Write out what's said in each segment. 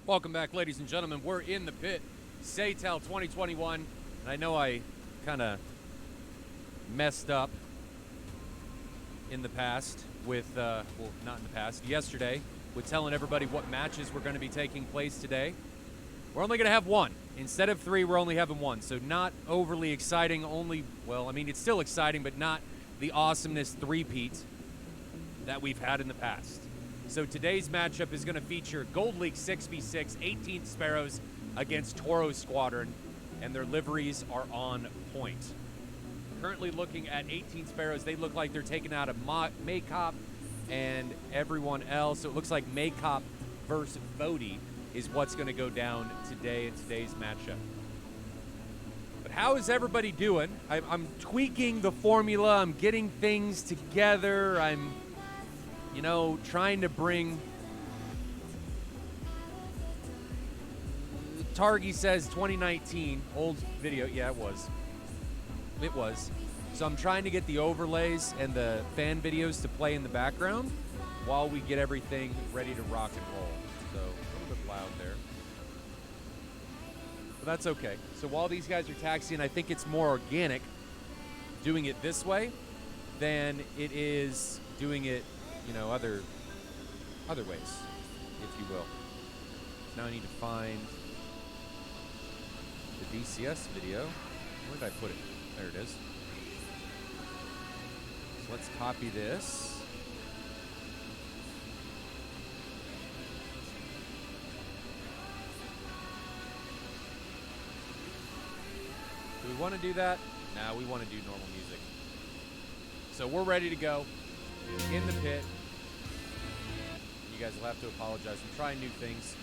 Welcome back, ladies and gentlemen. We're in the pit, SATAL 2021, and I know I kind of messed up in the past with, well, not in the past, yesterday, with telling everybody what matches were going to be taking place today. We're only going to have one. Instead of three, we're only having one, so not overly exciting, well, I mean, it's still exciting, but not the awesomeness three-peat that we've had in the past. So today's matchup is going to feature Gold League 6v6, 18th Sparrows against TORO Squadron, and their liveries are on point. Currently looking at 18 Sparrows, they look like they're taking out a Maycop and everyone else. So it looks like Maycop versus Bodhi is what's going to go down today in today's matchup. But how is everybody doing? I'm tweaking the formula. I'm getting things together. I'm trying to bring... Targi says 2019, old video. Yeah, it was. It was. So I'm trying to get the overlays and the fan videos to play in the background while we get everything ready to rock and roll. So a little bit loud there. But that's okay. So while these guys are taxiing, I think it's more organic doing it this way than it is doing it other ways, if you will. Now I need to find the DCS video. Where did I put it? There it is. So let's copy this. Do we want to do that? No, we want to do normal music. So we're ready to go in the pit. You guys will have to apologize. I'm trying new things,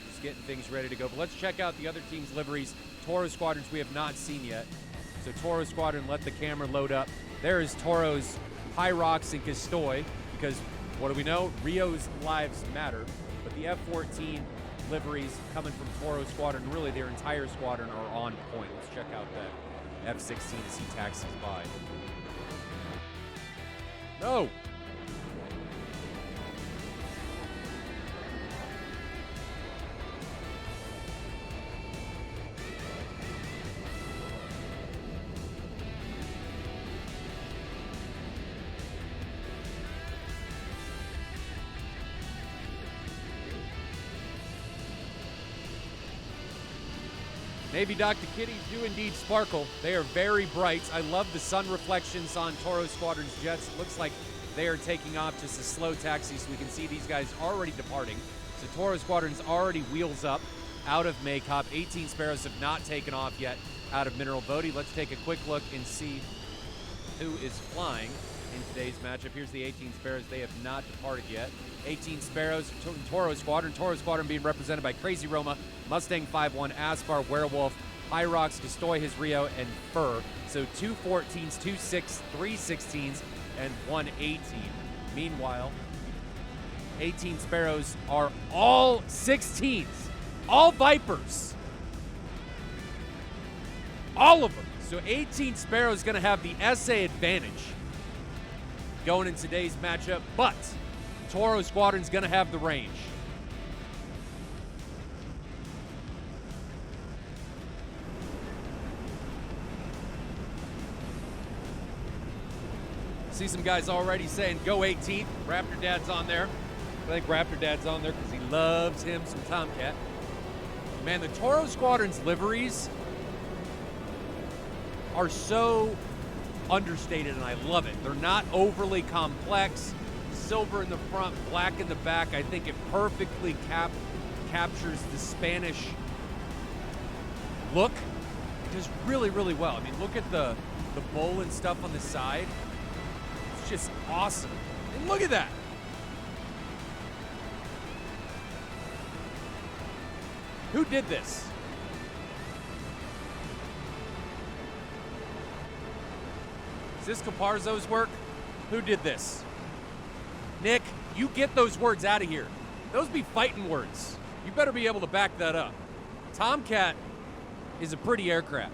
just getting things ready to go. But let's check out the other team's liveries. TORO Squadrons we have not seen yet. So TORO Squadron, let the camera load up. There is TORO's Hyrox and Castoy, because what do we know? Rio's lives matter. But the F-14 liveries coming from TORO Squadron, really their entire squadron, are on point. Let's check out that F-16 as he taxis by. No! Navy Dr. Kitties do indeed sparkle. They are very bright. I love the sun reflections on TORO Squadron's jets. It looks like they are taking off just a slow taxi, so we can see these guys already departing. So TORO Squadron's already wheels up out of Maycop. 18 Sparrows have not taken off yet out of Mineral Bodhi. Let's take a quick look and see who is flying in today's matchup. Here's the 18 Sparrows. They have not departed yet. 18 Sparrows, TORO Squadron. TORO Squadron being represented by Crazy Roma, Mustang 5-1, Aspar, Werewolf, Hyrox, Castoy, his Rio, and Fur. So 2 14s, 2 6, 3 16s, and 1 18. Meanwhile, 18 Sparrows are all 16s, all Vipers. All of them. So 18 Sparrows going to have the SA advantage going in today's matchup, but TORO Squadron's going to have the range. See some guys already saying go 18th. Raptor Dad's on there. I think Raptor Dad's on there because he loves him some Tomcat. Man, the TORO Squadron's liveries are so understated, and I love it. They're not overly complex. Silver in the front, black in the back. I think it perfectly captures the Spanish look just really, really well. I mean, look at the bowl and stuff on the side. It's just awesome. And look at that. Who did this? Is this Caparzo's work? Who did this? Nick, you get those words out of here. Those be fighting words. You better be able to back that up. Tomcat is a pretty aircraft.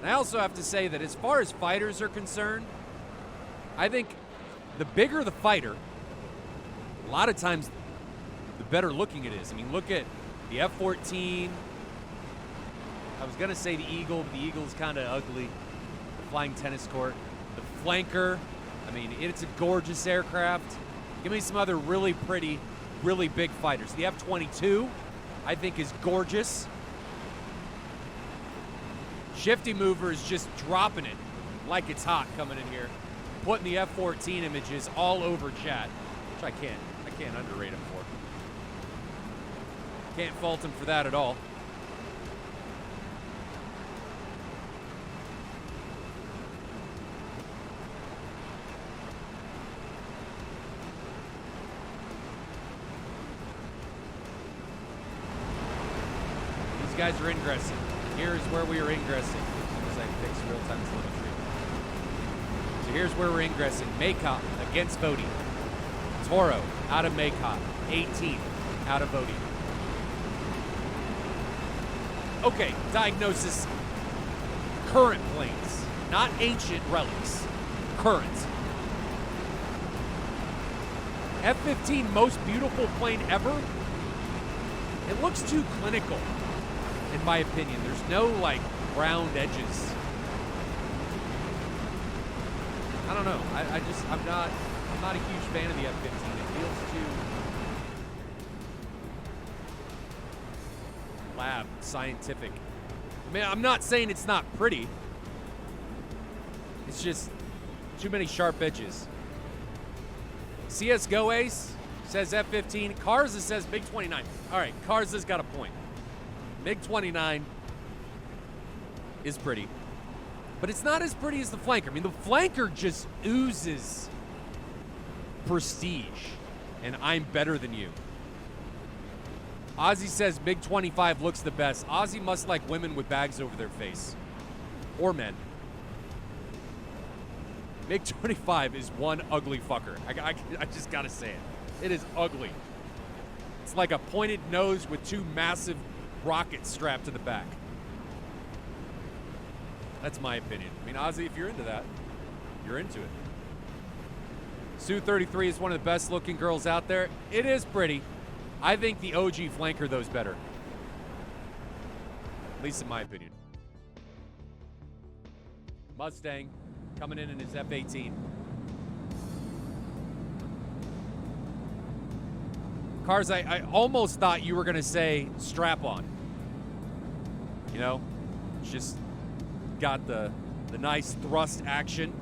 And I also have to say that as far as fighters are concerned, I think the bigger the fighter, a lot of times the better looking it is. I mean, look at The F-14, I was going to say the Eagle, but the Eagle's kind of ugly. The flying tennis court. The Flanker, I mean, it's a gorgeous aircraft. Give me some other really pretty, really big fighters. The F-22, I think, is gorgeous. Shifty Mover is just dropping it like it's hot coming in here. Putting the F-14 images all over chat, which I can't underrate him for. Can't fault him for that at all. These guys are ingressing. Here's where we are ingressing. As soon as I fix real-time telemetry. So here's where we're ingressing. Maycop against Bodie. Toro out of Maycop. 18th out of Bodie. Okay, diagnosis. Current planes, not ancient relics. Current. F-15, most beautiful plane ever. It looks too clinical, in my opinion. There's no, like, round edges. I don't know. I'm not a huge fan of the F-15. It feels too lab, scientific. I mean, I'm not saying it's not pretty. It's just too many sharp edges. CSGO Ace says F-15. Karza says MiG-29. All right, Karza's got a point. MiG-29 is pretty. But it's not as pretty as the Flanker. I mean, the Flanker just oozes prestige. And I'm better than you. Ozzy says MiG-25 looks the best. Ozzy must like women with bags over their face. Or men. MiG-25 is one ugly fucker. I just gotta say it. It is ugly. It's like a pointed nose with two massive rockets strapped to the back. That's my opinion. I mean, Ozzy, if you're into that, you're into it. Sue-33 is one of the best looking girls out there. It is pretty. I think the OG Flanker, though, is better. At least in my opinion. Mustang coming in his F-18. Cars, I almost thought you were going to say strap-on. You know? It's just got the nice thrust action.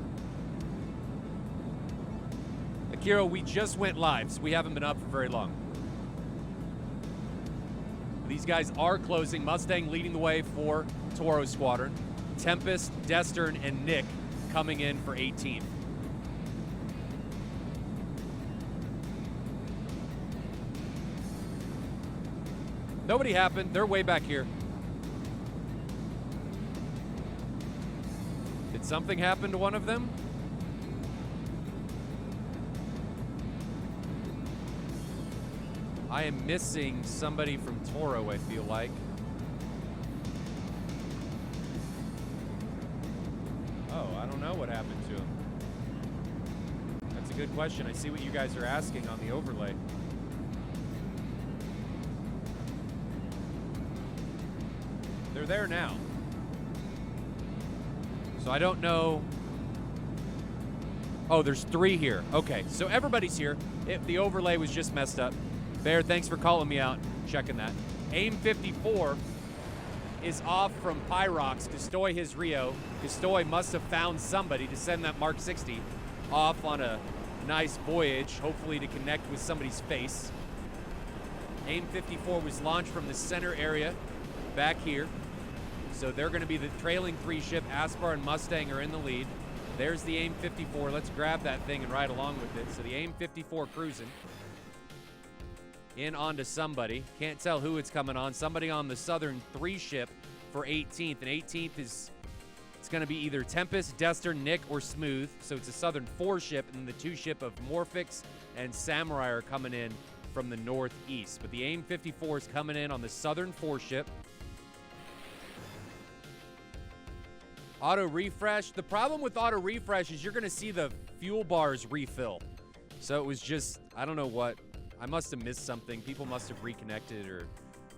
Akira, we just went live, so we haven't been up for very long. These guys are closing. Mustang leading the way for Toro Squadron. Tempest, Destern, and Nick coming in for 18th. Nobody happened. They're way back here. Did something happen to one of them? I am missing somebody from Toro, I feel like. Oh, I don't know what happened to him. That's a good question. I see what you guys are asking on the overlay. They're there now. So I don't know. Oh, there's 3 here. Okay, so everybody's here. The overlay was just messed up. Bear, thanks for calling me out, checking that. AIM 54 is off from Pyrox to stoy his Rio. Custoy must have found somebody to send that Mark 60 off on a nice voyage, hopefully to connect with somebody's face. AIM 54 was launched from the center area back here. So they're going to be the trailing 3 ship. Aspar and Mustang are in the lead. There's the AIM 54. Let's grab that thing and ride along with it. So the AIM 54 cruising in onto somebody. Can't tell who it's coming on. Somebody on the Southern 3 ship for 18th. And 18th is, it's going to be either Tempest, Dester, Nick, or Smooth. So it's a Southern 4 ship, and the 2 ship of Morphix and Samurai are coming in from the northeast. But the AIM 54 is coming in on the Southern 4 ship. Auto refresh. The problem with auto refresh is you're going to see the fuel bars refill. So it was just, I don't know what. I must have missed something. People must have reconnected or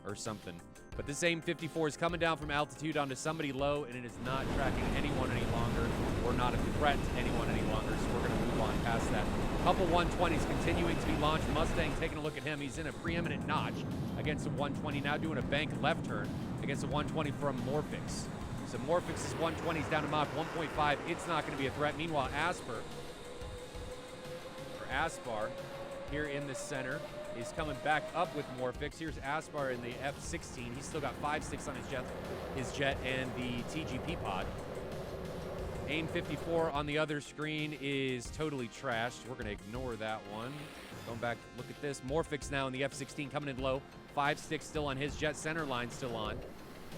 or something. But this AIM-54 is coming down from altitude onto somebody low, and it is not tracking anyone any longer, or not a threat to anyone any longer, so we're going to move on past that. Couple 120s continuing to be launched. Mustang taking a look at him. He's in a preeminent notch against a 120, now doing a bank left turn against a 120 from Morphix. So Morphix's 120's down to Mach 1.5. It's not going to be a threat. Meanwhile, Aspar, here in the center, is coming back up with Morphix. Here's Aspar in the F-16. He's still got 5 sticks on his jet and the TGP pod. AIM-54 on the other screen is totally trashed. We're going to ignore that one. Going back, look at this. Morphix now in the F-16 coming in low. 5 sticks still on his jet. Center line still on.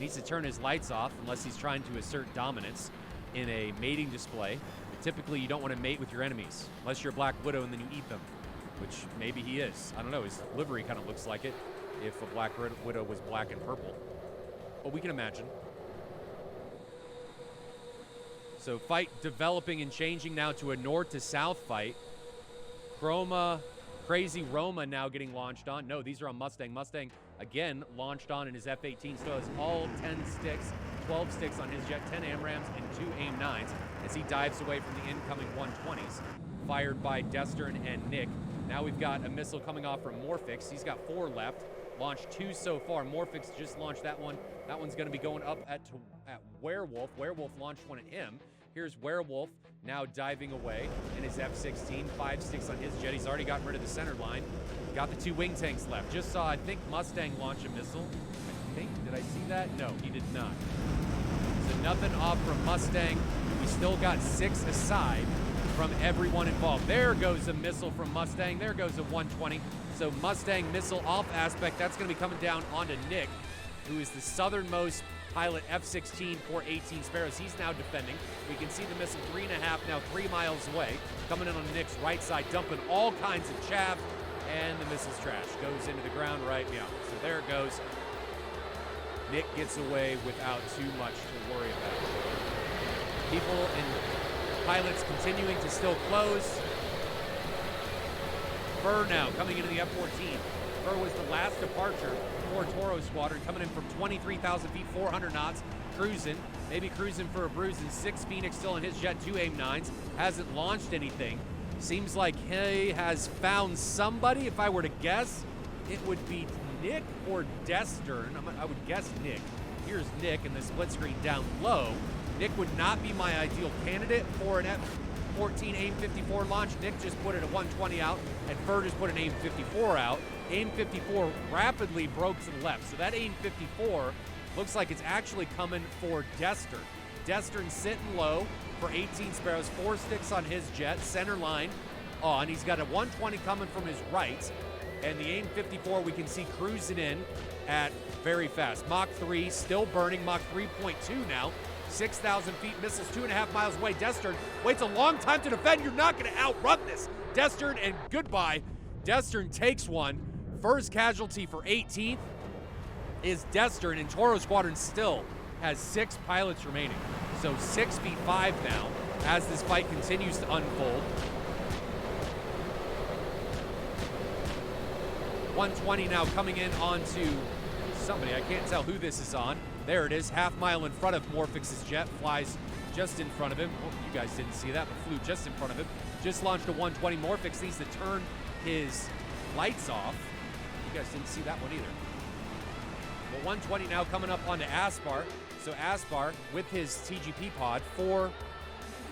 Needs to turn his lights off unless he's trying to assert dominance in a mating display. But typically, you don't want to mate with your enemies unless you're a Black Widow and then you eat them, which maybe he is. I don't know. His livery kind of looks like it if a Black Widow was black and purple. But we can imagine. So fight developing and changing now to a north to south fight. Crazy Roma now getting launched on. No, these are on Mustang. Mustang, again, launched on in his F-18. Still has all 10 sticks, 12 sticks on his jet, 10 AMRAAMs and 2 AIM-9s as he dives away from the incoming 120s. Fired by Destern and Nick. Now we've got a missile coming off from Morphix. He's got 4 left. Launched 2 so far. Morphix just launched that one. That one's going to be going up at Werewolf. Werewolf launched one at him. Here's Werewolf now diving away in his F-16. 5 sticks on his jet. He's already gotten rid of the center line. Got the 2 wing tanks left. Just saw, I think, Mustang launch a missile. I think, did I see that? No, he did not. So nothing off from Mustang. We still got 6 aside from everyone involved. There goes a missile from Mustang. There goes a 120. So Mustang missile off aspect. That's going to be coming down onto Nick, who is the southernmost pilot F-16 for 18 Sparrows. He's now defending. We can see the missile 3.5, now 3 miles away. Coming in on Nick's right side, dumping all kinds of chaff, and the missile's trash. Goes into the ground right now. So there it goes. Nick gets away without too much to worry about. People and pilots continuing to still close. Fur now coming into the F-14. Fur was the last departure for Toro Squadron, coming in from 23,000 feet, 400 knots, cruising, maybe cruising for a bruise, and 6 Phoenix still in his jet, 2 AIM-9s, hasn't launched anything. Seems like he has found somebody. If I were to guess, it would be Nick or Destern. I would guess Nick. Here's Nick in the split screen down low. Nick would not be my ideal candidate for an F-14 AIM-54 launch. Nick just put it at 120 out, and Fur just put an AIM-54 out. AIM-54 rapidly broke to the left. So that AIM-54 looks like it's actually coming for Destern. Destern sitting low for 18 Sparrows, 4 sticks on his jet, center line on. He's got a 120 coming from his right, and the AIM-54 we can see cruising in at very fast. Mach 3 still burning, Mach 3.2 now. 6,000 feet, missiles 2.5 miles away. Destern waits a long time to defend. You're not going to outrun this. Destern, and goodbye. Destern takes one. First casualty for 18th is Destern, and Toro Squadron still has 6 pilots remaining. So 6 feet 5 now as this fight continues to unfold. 120 now coming in onto somebody. I can't tell who this is on. There it is, half mile in front of Morphix's jet, flies just in front of him. Oh, you guys didn't see that, but flew just in front of him. Just launched a 120. Morphix needs to turn his lights off. You guys didn't see that one either. But 120 now coming up onto Aspar. So Aspar with his TGP pod, 4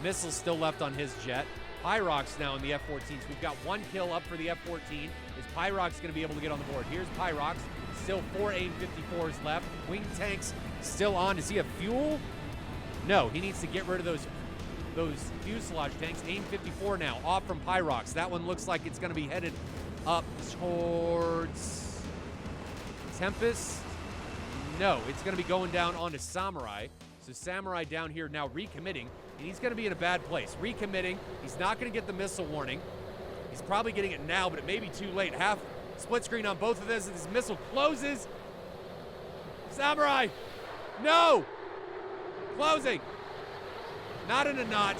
missiles still left on his jet. Pyrox now in the F-14s. We've got 1 kill up for the F-14. Is Pyrox going to be able to get on the board? Here's Pyrox. Still 4 AIM-54s left. Wing tanks still on. Does he have fuel? No, he needs to get rid of those fuselage tanks. AIM-54 now off from Pyrox. That one looks like it's going to be headed up towards Tempest. No, it's going to be going down onto Samurai. So Samurai down here now recommitting, and he's going to be in a bad place. Recommitting. He's not going to get the missile warning. He's probably getting it now, but it may be too late. Half split screen on both of this, and this missile closes. Samurai! No! Closing. Not in a notch.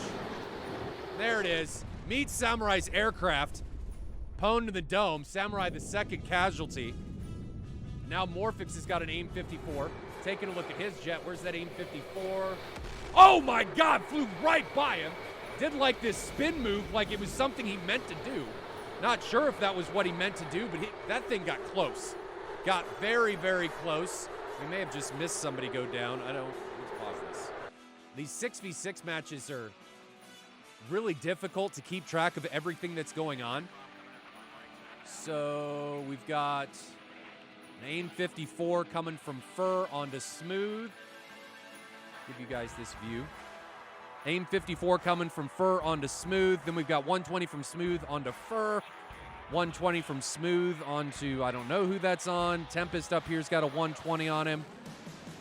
There it is. Meets Samurai's aircraft. Pwned to the dome. Samurai the second casualty. now Morphix has got an AIM 54. Taking a look at his jet. Where's that AIM 54? Oh my God, flew right by him. Did like this spin move like it was something he meant to do. Not sure if that was what he meant to do, but that thing got close. Got very, very close. We may have just missed somebody go down. Let's pause this. These 6v6 matches are really difficult to keep track of everything that's going on. So we've got an AIM 54 coming from Fur onto Smooth. Give you guys this view. AIM 54 coming from Fur onto Smooth. Then we've got 120 from Smooth onto Fur. 120 from Smooth onto, I don't know who that's on. Tempest up here's got a 120 on him.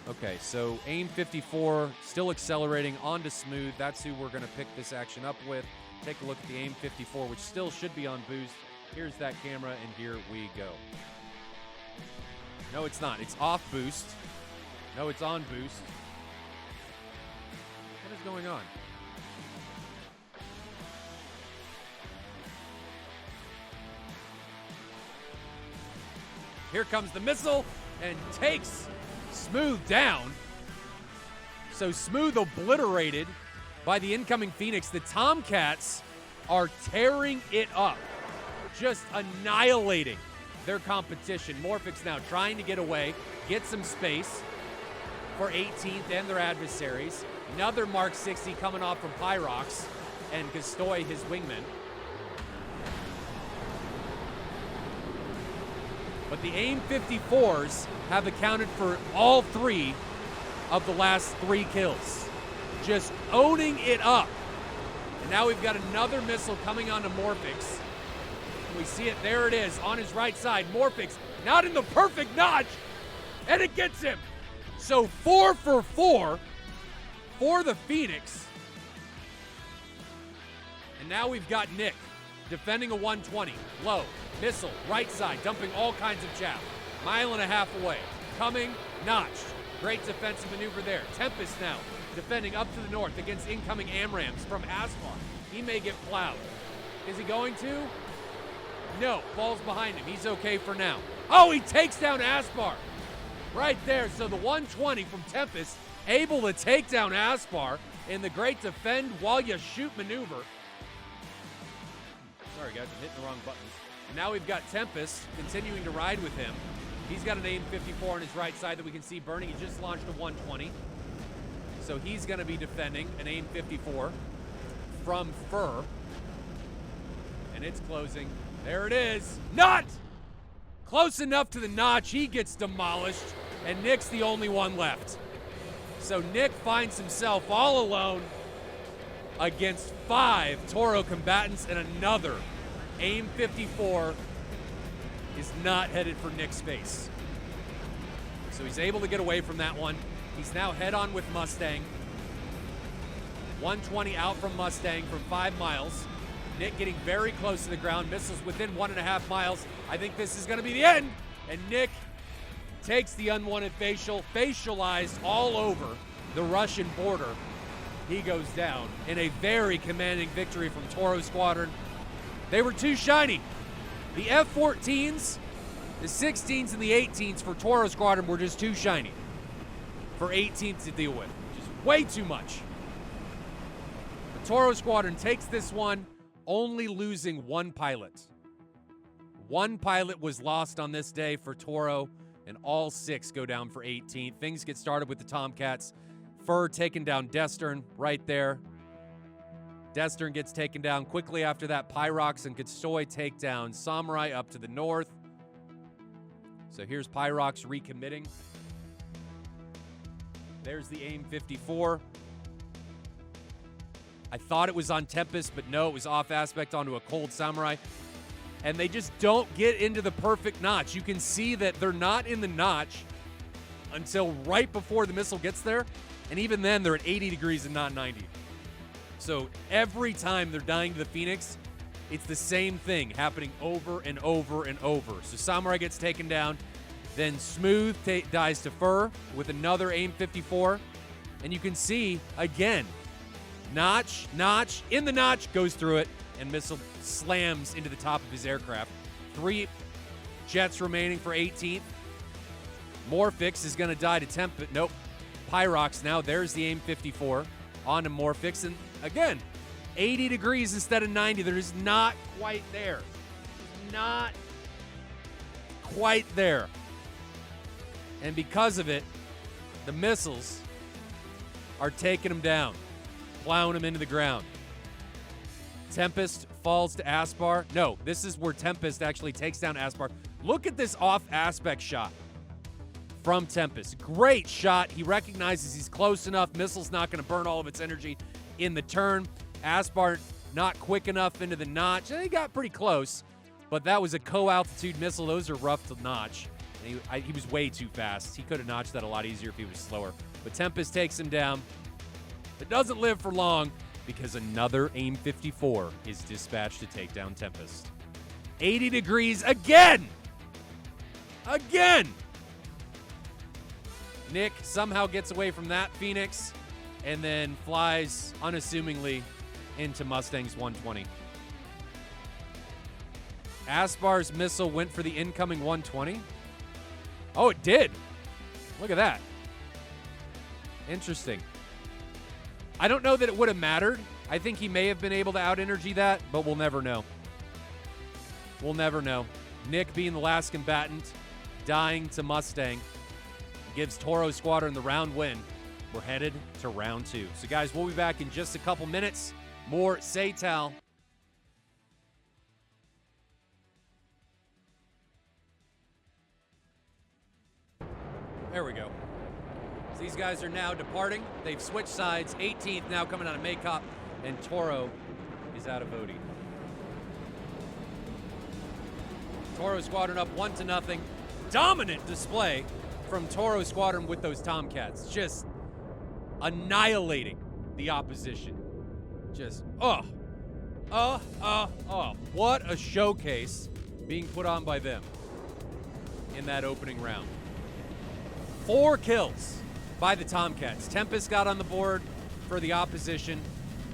Okay, so AIM 54 still accelerating onto Smooth. That's who we're going to pick this action up with. Take a look at the AIM 54, which still should be on boost. Here's that camera, and here we go. No, it's not. It's off boost. No, it's on boost. What is going on? Here comes the missile and takes Smooth down. So Smooth obliterated by the incoming Phoenix. The Tomcats are tearing it up, just annihilating their competition. Morphix now trying to get away, get some space for 18th and their adversaries. Another Mark 60 coming off from Pyrox and Gastoy, his wingman. But the AIM 54s have accounted for all 3 of the last 3 kills. Just owning it up. And now we've got another missile coming onto Morphix. We see it, there it is, on his right side. Morphix, not in the perfect notch, and it gets him. So 4 for 4 for the Phoenix. And now we've got Nick defending a 120, low, missile, right side, dumping all kinds of chaff. 1.5 miles away, coming, notched. Great defensive maneuver there. Tempest now defending up to the north against incoming AMRAMs from Aspar. He may get plowed. Is he going to? No, falls behind him. He's okay for now. Oh, he takes down Aspar. Right there, so the 120 from Tempest able to take down Aspar in the great defend while you shoot maneuver. Sorry guys, I'm hitting the wrong buttons. And now we've got Tempest continuing to ride with him. He's got an AIM 54 on his right side that we can see burning. He just launched a 120. So he's going to be defending an AIM 54 from Fur. And it's closing. There it is. Not close enough to the notch. He gets demolished. And Nick's the only one left. So Nick finds himself all alone against 5 Toro combatants, and another AIM 54 is not headed for Nick's face. So he's able to get away from that one. He's now head-on with Mustang. 120 out from Mustang from 5 miles. Nick getting very close to the ground. Missiles within 1.5 miles. I think this is going to be the end. And Nick takes the unwanted facial, facialized all over the Russian border. He goes down in a very commanding victory from Toro Squadron. They were too shiny. The F-14s, the 16s, and the 18s for Toro Squadron were just too shiny for 18s to deal with. Just way too much. The Toro Squadron takes this one, only losing 1 pilot. 1 pilot was lost on this day for Toro, and all 6 go down for 18th. Things get started with the Tomcats. Fur taking down Destern right there. Destern gets taken down quickly after that. Pyrox and Gastoy take down Samurai up to the north. So here's Pyrox recommitting. There's the AIM 54. I thought it was on Tempest, but no, it was off aspect onto a cold Samurai. And they just don't get into the perfect notch. You can see that they're not in the notch until right before the missile gets there. And even then, they're at 80 degrees and not 90. So every time they're dying to the Phoenix, it's the same thing happening over and over and over. So Samurai gets taken down. Then Smooth dies to Fur with another AIM 54. And you can see, again, notch, in the notch, goes through it, and missile slams into the top of his aircraft. 3 jets remaining for 18th. Morphix is going to die to Tempest. Nope. Pyrox now. There's the AIM-54 onto Morphix. And again, 80 degrees instead of 90. They're just not quite there. Not quite there. And because of it, the missiles are taking him down, plowing him into the ground. Tempest falls to Aspar. No, this is where Tempest actually takes down Aspar. Look at this off aspect shot from Tempest. Great shot. He recognizes he's close enough. Missile's not going to burn all of its energy in the turn. Aspar not quick enough into the notch. He got pretty close, but that was a co-altitude missile. Those are rough to notch. And he was way too fast. He could have notched that a lot easier if he was slower. But Tempest takes him down. It doesn't live for long because another AIM-54 is dispatched to take down Tempest. 80 degrees again! Again! Nick somehow gets away from that Phoenix and then flies unassumingly into Mustang's 120. Aspar's missile went for the incoming 120. Oh, it did. Look at that. Interesting. I don't know that it would have mattered. I think he may have been able to out-energy that, but we'll never know. We'll never know. Nick, being the last combatant, dying to Mustang, gives Toro Squadron the round win. We're headed to round 2. So, guys, we'll be back in just a couple minutes. More SATAL. There we go. So these guys are now departing. They've switched sides. 18th now coming out of Maycop, and Toro is out of Odie. Toro Squadron up 1-0. Dominant display from Toro Squadron with those Tomcats. Just annihilating the opposition. Just, what a showcase being put on by them in that opening round. 4 kills by the Tomcats. Tempest got on the board for the opposition.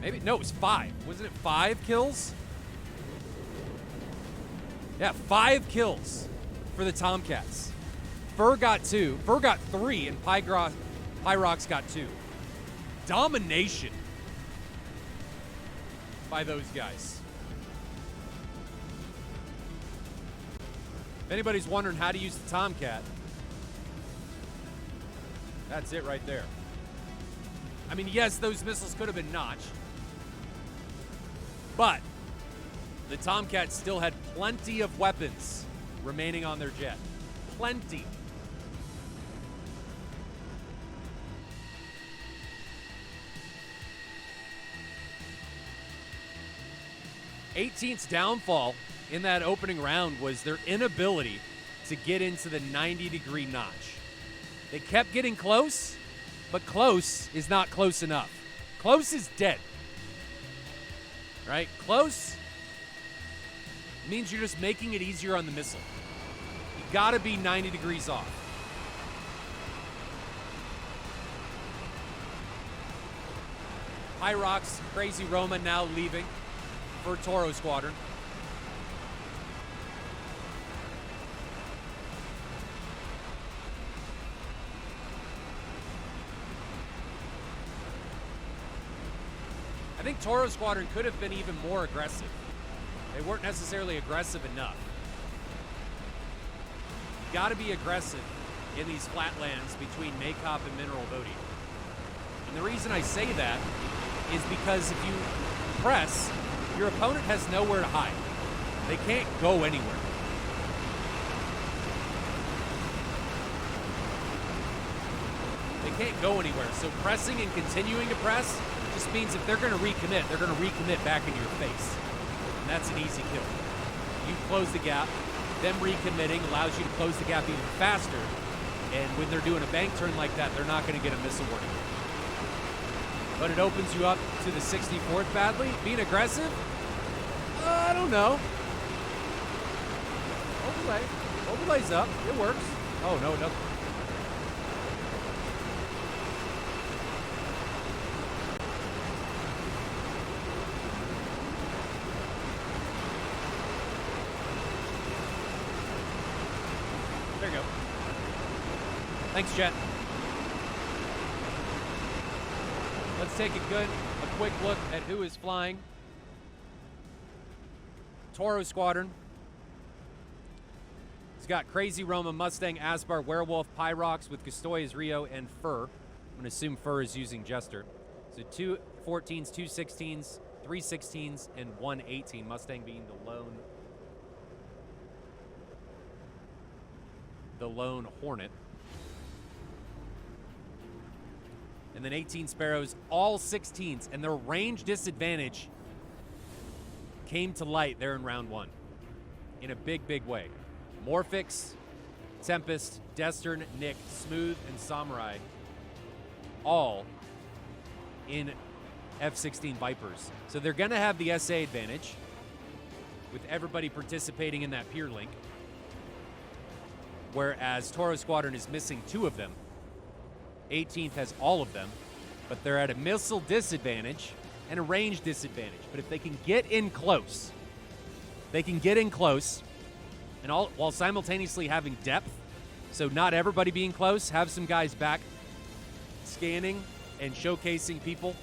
Maybe, no, it was 5. Wasn't it 5 kills? Yeah, 5 kills for the Tomcats. Fur got 2. Fur got 3, and Pyrox got 2. Domination by those guys. If anybody's wondering how to use the Tomcat, that's it right there. I mean, yes, those missiles could have been notched, but the Tomcats still had plenty of weapons remaining on their jet. Plenty. '18th's downfall in that opening round was their inability to get into the 90-degree notch. They kept getting close, but close is not close enough. Close is dead. Right? Close means you're just making it easier on the missile. You gotta be 90 degrees off. Pyrox, Crazy Roma now leaving for Toro Squadron. I think Toro Squadron could have been even more aggressive. They weren't necessarily aggressive enough. You gotta be aggressive in these flatlands between Maycop and Mineral Vodi. And the reason I say that is because if you press, your opponent has nowhere to hide. They can't go anywhere. They can't go anywhere. So pressing and continuing to press just means if they're going to recommit, they're going to recommit back into your face. And that's an easy kill. You close the gap. Them recommitting allows you to close the gap even faster. And when they're doing a bank turn like that, they're not going to get a missile warning. But it opens you up to the 64th badly. Being aggressive? I don't know. Overlay. Overlay's up. It works. Oh, no, it doesn't. There you go. Thanks, Jet. Let's take a quick look at who is flying. Toro Squadron. It's got Crazy Roma, Mustang, Aspar, Werewolf, Pyrox with Custoias, Rio, and Fur. I'm going to assume Fur is using Jester. So 2 14s, 2 16s, 3 16s, and 1 18. Mustang being the lone Hornet. And then 18 Sparrows, all 16s, and their range disadvantage came to light there in round 1 in a big, big way. Morphix, Tempest, Destern, Nick, Smooth, and Samurai all in F-16 Vipers. So they're going to have the SA advantage with everybody participating in that peer link, whereas Toro Squadron is missing 2 of them. 18th has all of them, but they're at a missile disadvantage and a range disadvantage. But if they can get in close, and all while simultaneously having depth, so not everybody being close, have some guys back scanning and showcasing people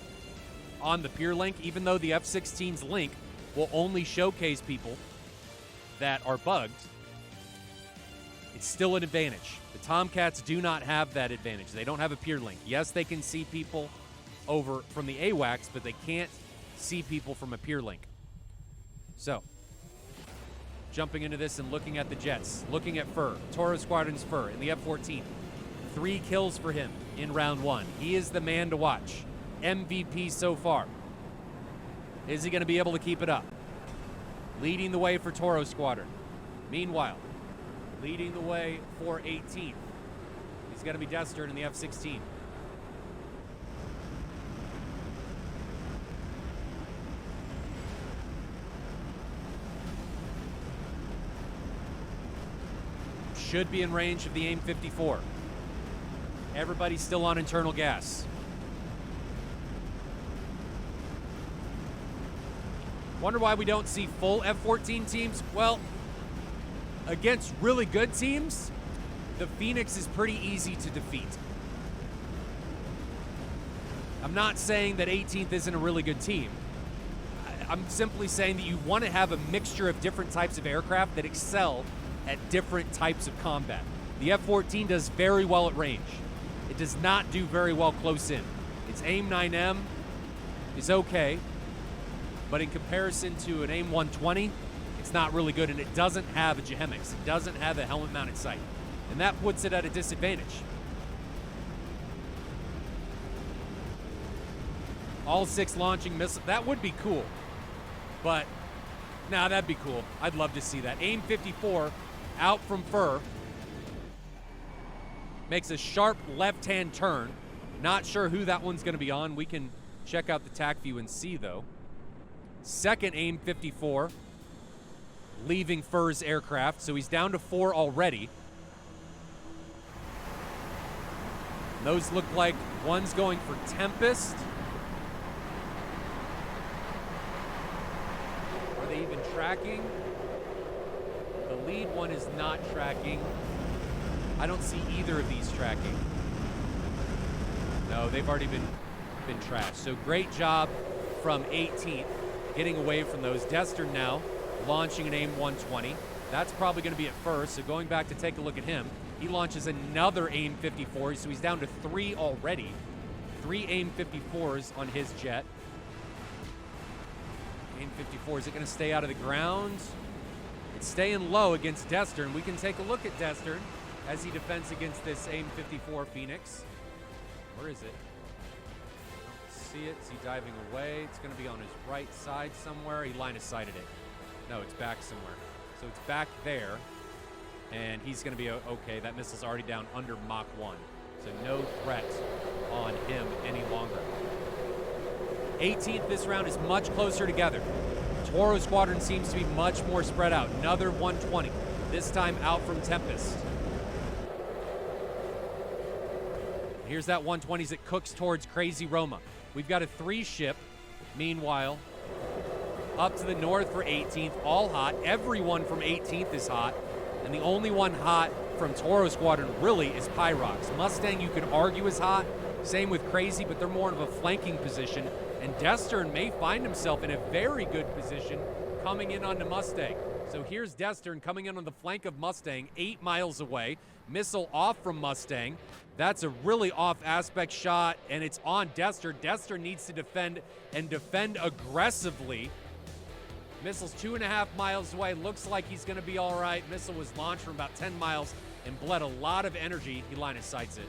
on the peer link, even though the F-16's link will only showcase people that are bugged, it's still an advantage. The Tomcats do not have that advantage. They don't have a peer link. Yes, they can see people over from the AWACS, but they can't see people from a peer link. So, jumping into this and looking at the jets, looking at Fur, Toro Squadron's Fur in the F-14. 3 kills for him in round 1. He is the man to watch. MVP so far. Is he going to be able to keep it up? Leading the way for Toro Squadron. Meanwhile, leading the way for 18th. He's going to be Destern in the F-16. Should be in range of the AIM-54. Everybody's still on internal gas. Wonder why we don't see full F-14 teams? Well, against really good teams, the Phoenix is pretty easy to defeat. I'm not saying that 18th isn't a really good team. I'm simply saying that you want to have a mixture of different types of aircraft that excel at different types of combat. The F-14 does very well at range. It does not do very well close in. Its AIM-9M is okay, but in comparison to an AIM-120, it's not really good, and it doesn't have a JHEMIX. It doesn't have a helmet-mounted sight, and that puts it at a disadvantage. All 6 launching missiles, that would be cool, but nah, that'd be cool. I'd love to see that. AIM-54 out from Fur, makes a sharp left-hand turn. Not sure who that one's going to be on. We can check out the TAC view and see, though. Second AIM-54 leaving Fur's aircraft, so he's down to 4 already. And those look like one's going for Tempest. Are they even tracking? The lead one is not tracking. I don't see either of these tracking. No, they've already been trashed. So great job from 18th getting away from those. Destern now launching an AIM-120. That's probably going to be at first. So going back to take a look at him, he launches another AIM-54. So he's down to 3 already. 3 AIM-54s on his jet. AIM-54, is it going to stay out of the ground? It's staying low against Destern. We can take a look at Destern as he defends against this AIM-54 Phoenix. Where is it? I don't see it. Is he diving away? It's going to be on his right side somewhere. He line of sighted it. No, it's back somewhere. So it's back there, and he's going to be okay. That missile's already down under Mach 1. So no threat on him any longer. 18th this round is much closer together. Toro Squadron seems to be much more spread out. Another 120, this time out from Tempest. Here's that 120 as it cooks towards Crazy Roma. We've got a 3-ship, meanwhile, up to the north for 18th, all hot. Everyone from 18th is hot, and the only one hot from Toro Squadron really is Pyrox. Mustang you could argue is hot. Same with Crazy, but they're more of a flanking position. And Destern may find himself in a very good position coming in onto Mustang. So here's Destern coming in on the flank of Mustang, 8 miles away. Missile off from Mustang. That's a really off aspect shot, and it's on Destern. Destern needs to defend and defend aggressively. Missile's 2.5 miles away. Looks like he's going to be all right. Missile was launched from about 10 miles and bled a lot of energy. He line of sights it.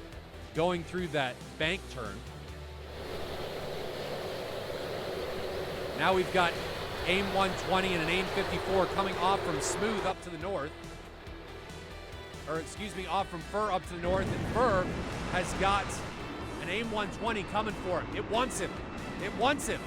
Going through that bank turn. Now we've got AIM 120 and an AIM 54 coming off from Smooth up to the north. Or excuse me, off from Fur up to the north. And Fur has got an AIM 120 coming for him. It wants him. It wants him.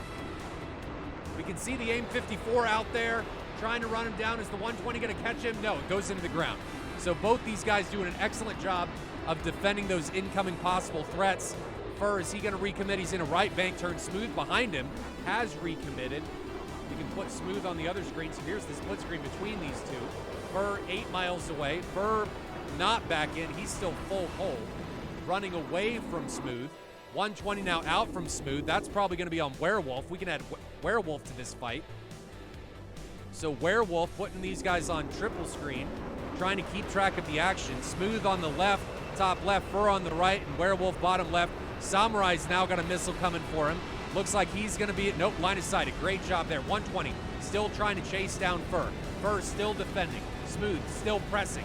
We can see the AIM 54 out there trying to run him down. Is the 120 going to catch him? No, it goes into the ground. So both these guys doing an excellent job of defending those incoming possible threats. Fur, is he going to recommit? He's in a right bank turn. Smooth behind him has recommitted. You can put Smooth on the other screen. So here's the split screen between these two. Fur 8 miles away. Fur not back in. He's still full hold. Running away from Smooth. 120 now out from Smooth. That's probably going to be on Werewolf. We can add Werewolf to this fight. So Werewolf putting these guys on triple screen, trying to keep track of the action. Smooth on the left, top left, Fur on the right, and Werewolf bottom left. Samurai's now got a missile coming for him. Looks like he's going to be at, nope, line of sight. A great job there. 120 still trying to chase down Fur. Fur still defending. Smooth still pressing.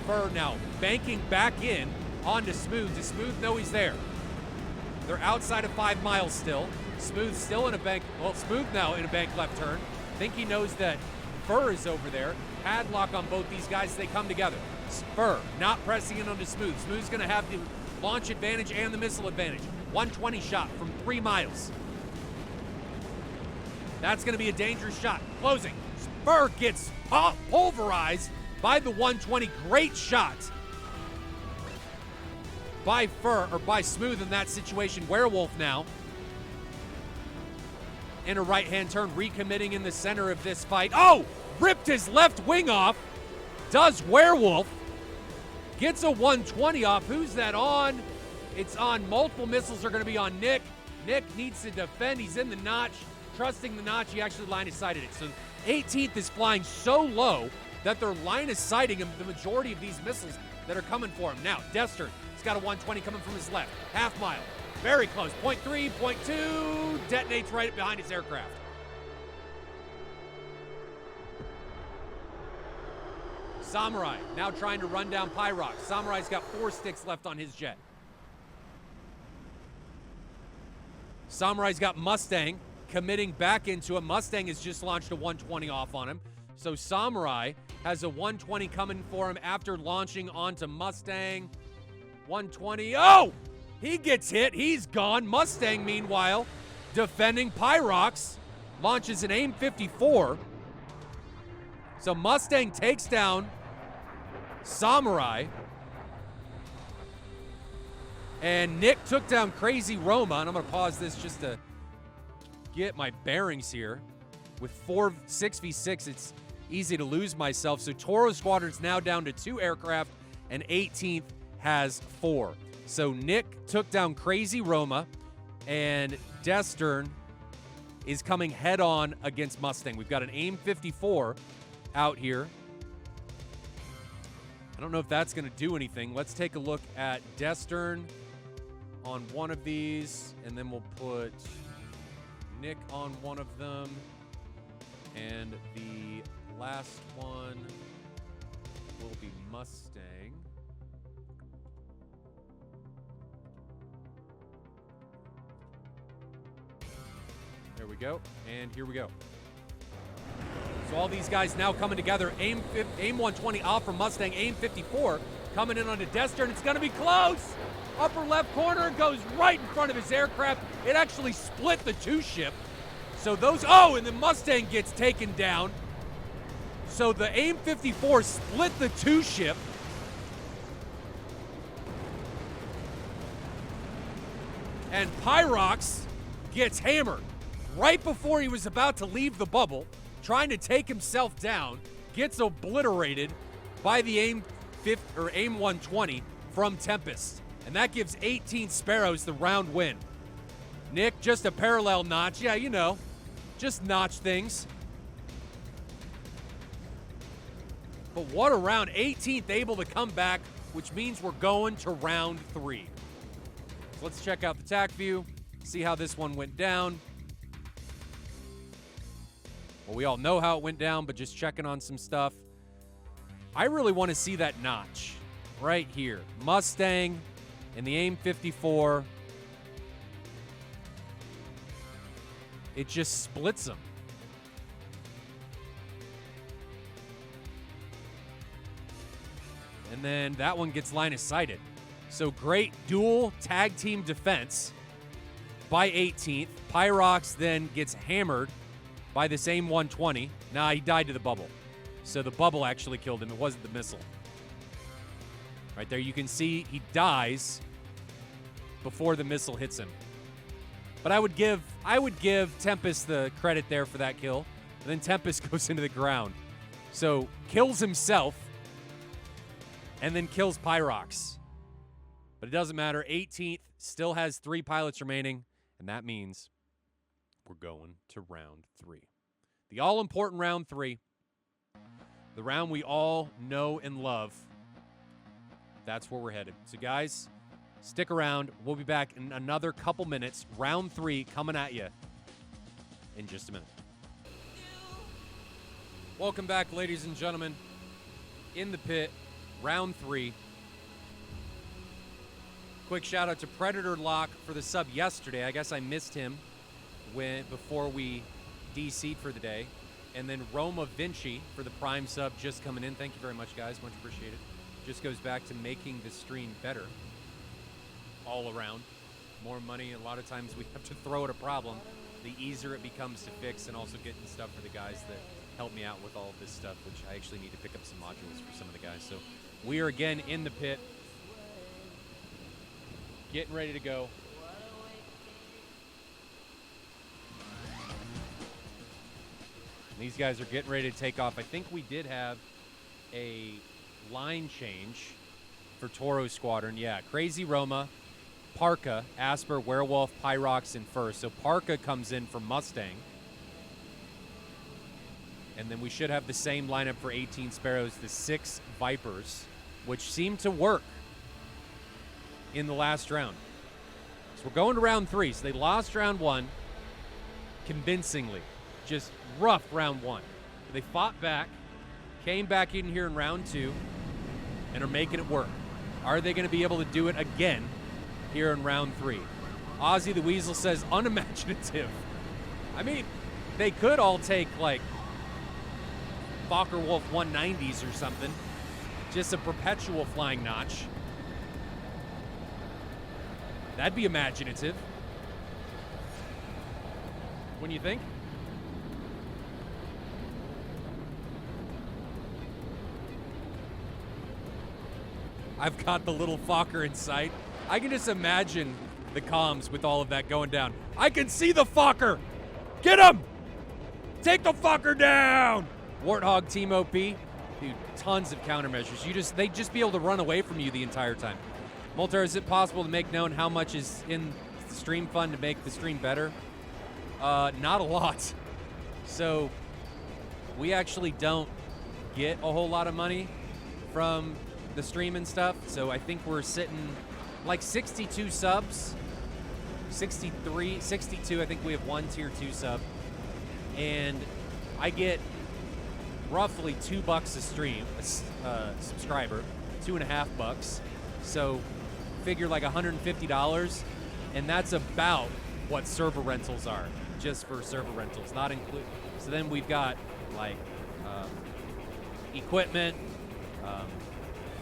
Fur now banking back in onto Smooth. Does Smooth know he's there? They're outside of 5 miles still. Smooth still in a bank, well, Smooth now in a bank left turn. Think he knows that Fur is over there. Padlock on both these guys, they come together. Fur not pressing in onto Smooth. Smooth's gonna have the launch advantage and the missile advantage. 120 shot from 3 miles. That's gonna be a dangerous shot. Closing. Fur gets pulverized by the 120. Great shot by Fur, or by Smooth in that situation. Werewolf now in a right-hand turn, recommitting in the center of this fight. Oh! Ripped his left wing off. Does Werewolf. Gets a 120 off. Who's that on? It's on. Multiple missiles are going to be on Nick. Nick needs to defend. He's in the notch. Trusting the notch, he actually line of sighted it. So 18th is flying so low that they're line of sighting him, the majority of these missiles that are coming for him. Now, Destern, he's got a 120 coming from his left. Half mile. Very close. 0.3, 0.2. Detonates right behind his aircraft. Samurai now trying to run down Pyrox. Samurai's got 4 sticks left on his jet. Samurai's got Mustang committing back into him. Mustang has just launched a 120 off on him. So Samurai has a 120 coming for him after launching onto Mustang. 120. Oh! He gets hit. He's gone. Mustang, meanwhile, defending Pyrox. Launches an AIM 54. So Mustang takes down Samurai. And Nick took down Crazy Roma. And I'm going to pause this just to get my bearings here. With 6v6, it's easy to lose myself. So Toro Squadron's now down to 2 aircraft, and 18th has 4. So Nick took down Crazy Roma, and Destern is coming head-on against Mustang. We've got an AIM 54 out here. I don't know if that's going to do anything. Let's take a look at Destern on one of these, and then we'll put Nick on one of them. And the last one will be Mustang. There we go, and here we go. So all these guys now coming together. AIM 120 off from Mustang. AIM 54 coming in onto Destern. It's going to be close. Upper left corner goes right in front of his aircraft. It actually split the 2-ship. So those, oh, and the Mustang gets taken down. So the AIM 54 split the 2-ship. And Pyrox gets hammered right before he was about to leave the bubble, trying to take himself down, gets obliterated by the AIM AIM 120 from Tempest. And that gives 18 Sparrows the round win. Nick, just a parallel notch. Yeah, you know, just notch things. But what a round. 18th able to come back, which means we're going to round 3. So let's check out the TAC view, see how this one went down. Well, we all know how it went down, but just checking on some stuff. I really want to see that notch right here. Mustang and the AIM 54. It just splits them. And then that one gets line of sighted. So great dual tag team defense by 18th. Pyrox then gets hammered by the same 120. Nah, he died to the bubble. So the bubble actually killed him. It wasn't the missile. Right there, you can see he dies before the missile hits him. But I would give Tempest the credit there for that kill. And then Tempest goes into the ground. So kills himself and then kills Pyrox. But it doesn't matter. 18th still has 3 pilots remaining, and that means we're going to round 3. The all-important round 3. The round we all know and love. That's where we're headed. So, guys, stick around. We'll be back in another couple minutes. Round 3 coming at you in just a minute. Welcome back, ladies and gentlemen. In the pit, round 3. Quick shout out to Predator Lock for the sub yesterday. I guess I missed him before we DC'd for the day. And then Roma Vinci for the Prime sub just coming in. Thank you very much, guys. Much appreciated. Just goes back to making the stream better all around. More money. A lot of times we have to throw at a problem. The easier it becomes to fix, and also getting stuff for the guys that help me out with all of this stuff, which I actually need to pick up some modules for some of the guys. So we are again in the pit. Getting ready to go. And these guys are getting ready to take off. I think we did have a line change for Toro Squadron. Yeah, Crazy Roma, Parka, Asper, Werewolf, Pyrox in first. So Parka comes in for Mustang. And then we should have the same lineup for 18 Sparrows, the 6 Vipers, which seemed to work in the last round. So we're going to round 3. So they lost round 1 convincingly. Just rough round 1. They fought back, came back in here in round 2, and are making it work. Are they going to be able to do it again here in round 3? Ozzy the Weasel says unimaginative. I mean, they could all take like Fokker Wolf 190s or something. Just a perpetual flying notch. That'd be imaginative. Wouldn't you think? I've got the little Fokker in sight. I can just imagine the comms with all of that going down. I can see the Fokker! Get him! Take the Fokker down! Warthog Team OP. Dude, tons of countermeasures. They'd just be able to run away from you the entire time. Moltar, is it possible to make known how much is in the stream fund to make the stream better? Not a lot. So we actually don't get a whole lot of money from the stream and stuff. So I think we're sitting like 62 subs, 63, 62. I think we have 1 tier 2 sub. And I get roughly $2 a stream, a subscriber, $2.50. So figure like $150, and that's about what server rentals are, just for server rentals, not include. So then we've got like equipment,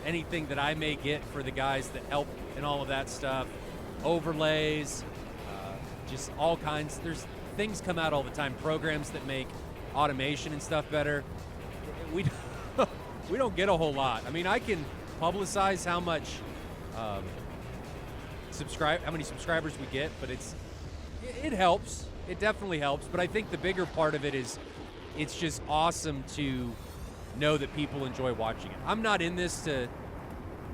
anything that I may get for the guys that help and all of that stuff, overlays, just all kinds. There's things come out all the time, programs that make automation and stuff better. We don't get a whole lot. I mean, I can publicize how much how many subscribers we get, but it helps. It definitely helps. But I think the bigger part of it is it's just awesome to know that people enjoy watching it. I'm not in this to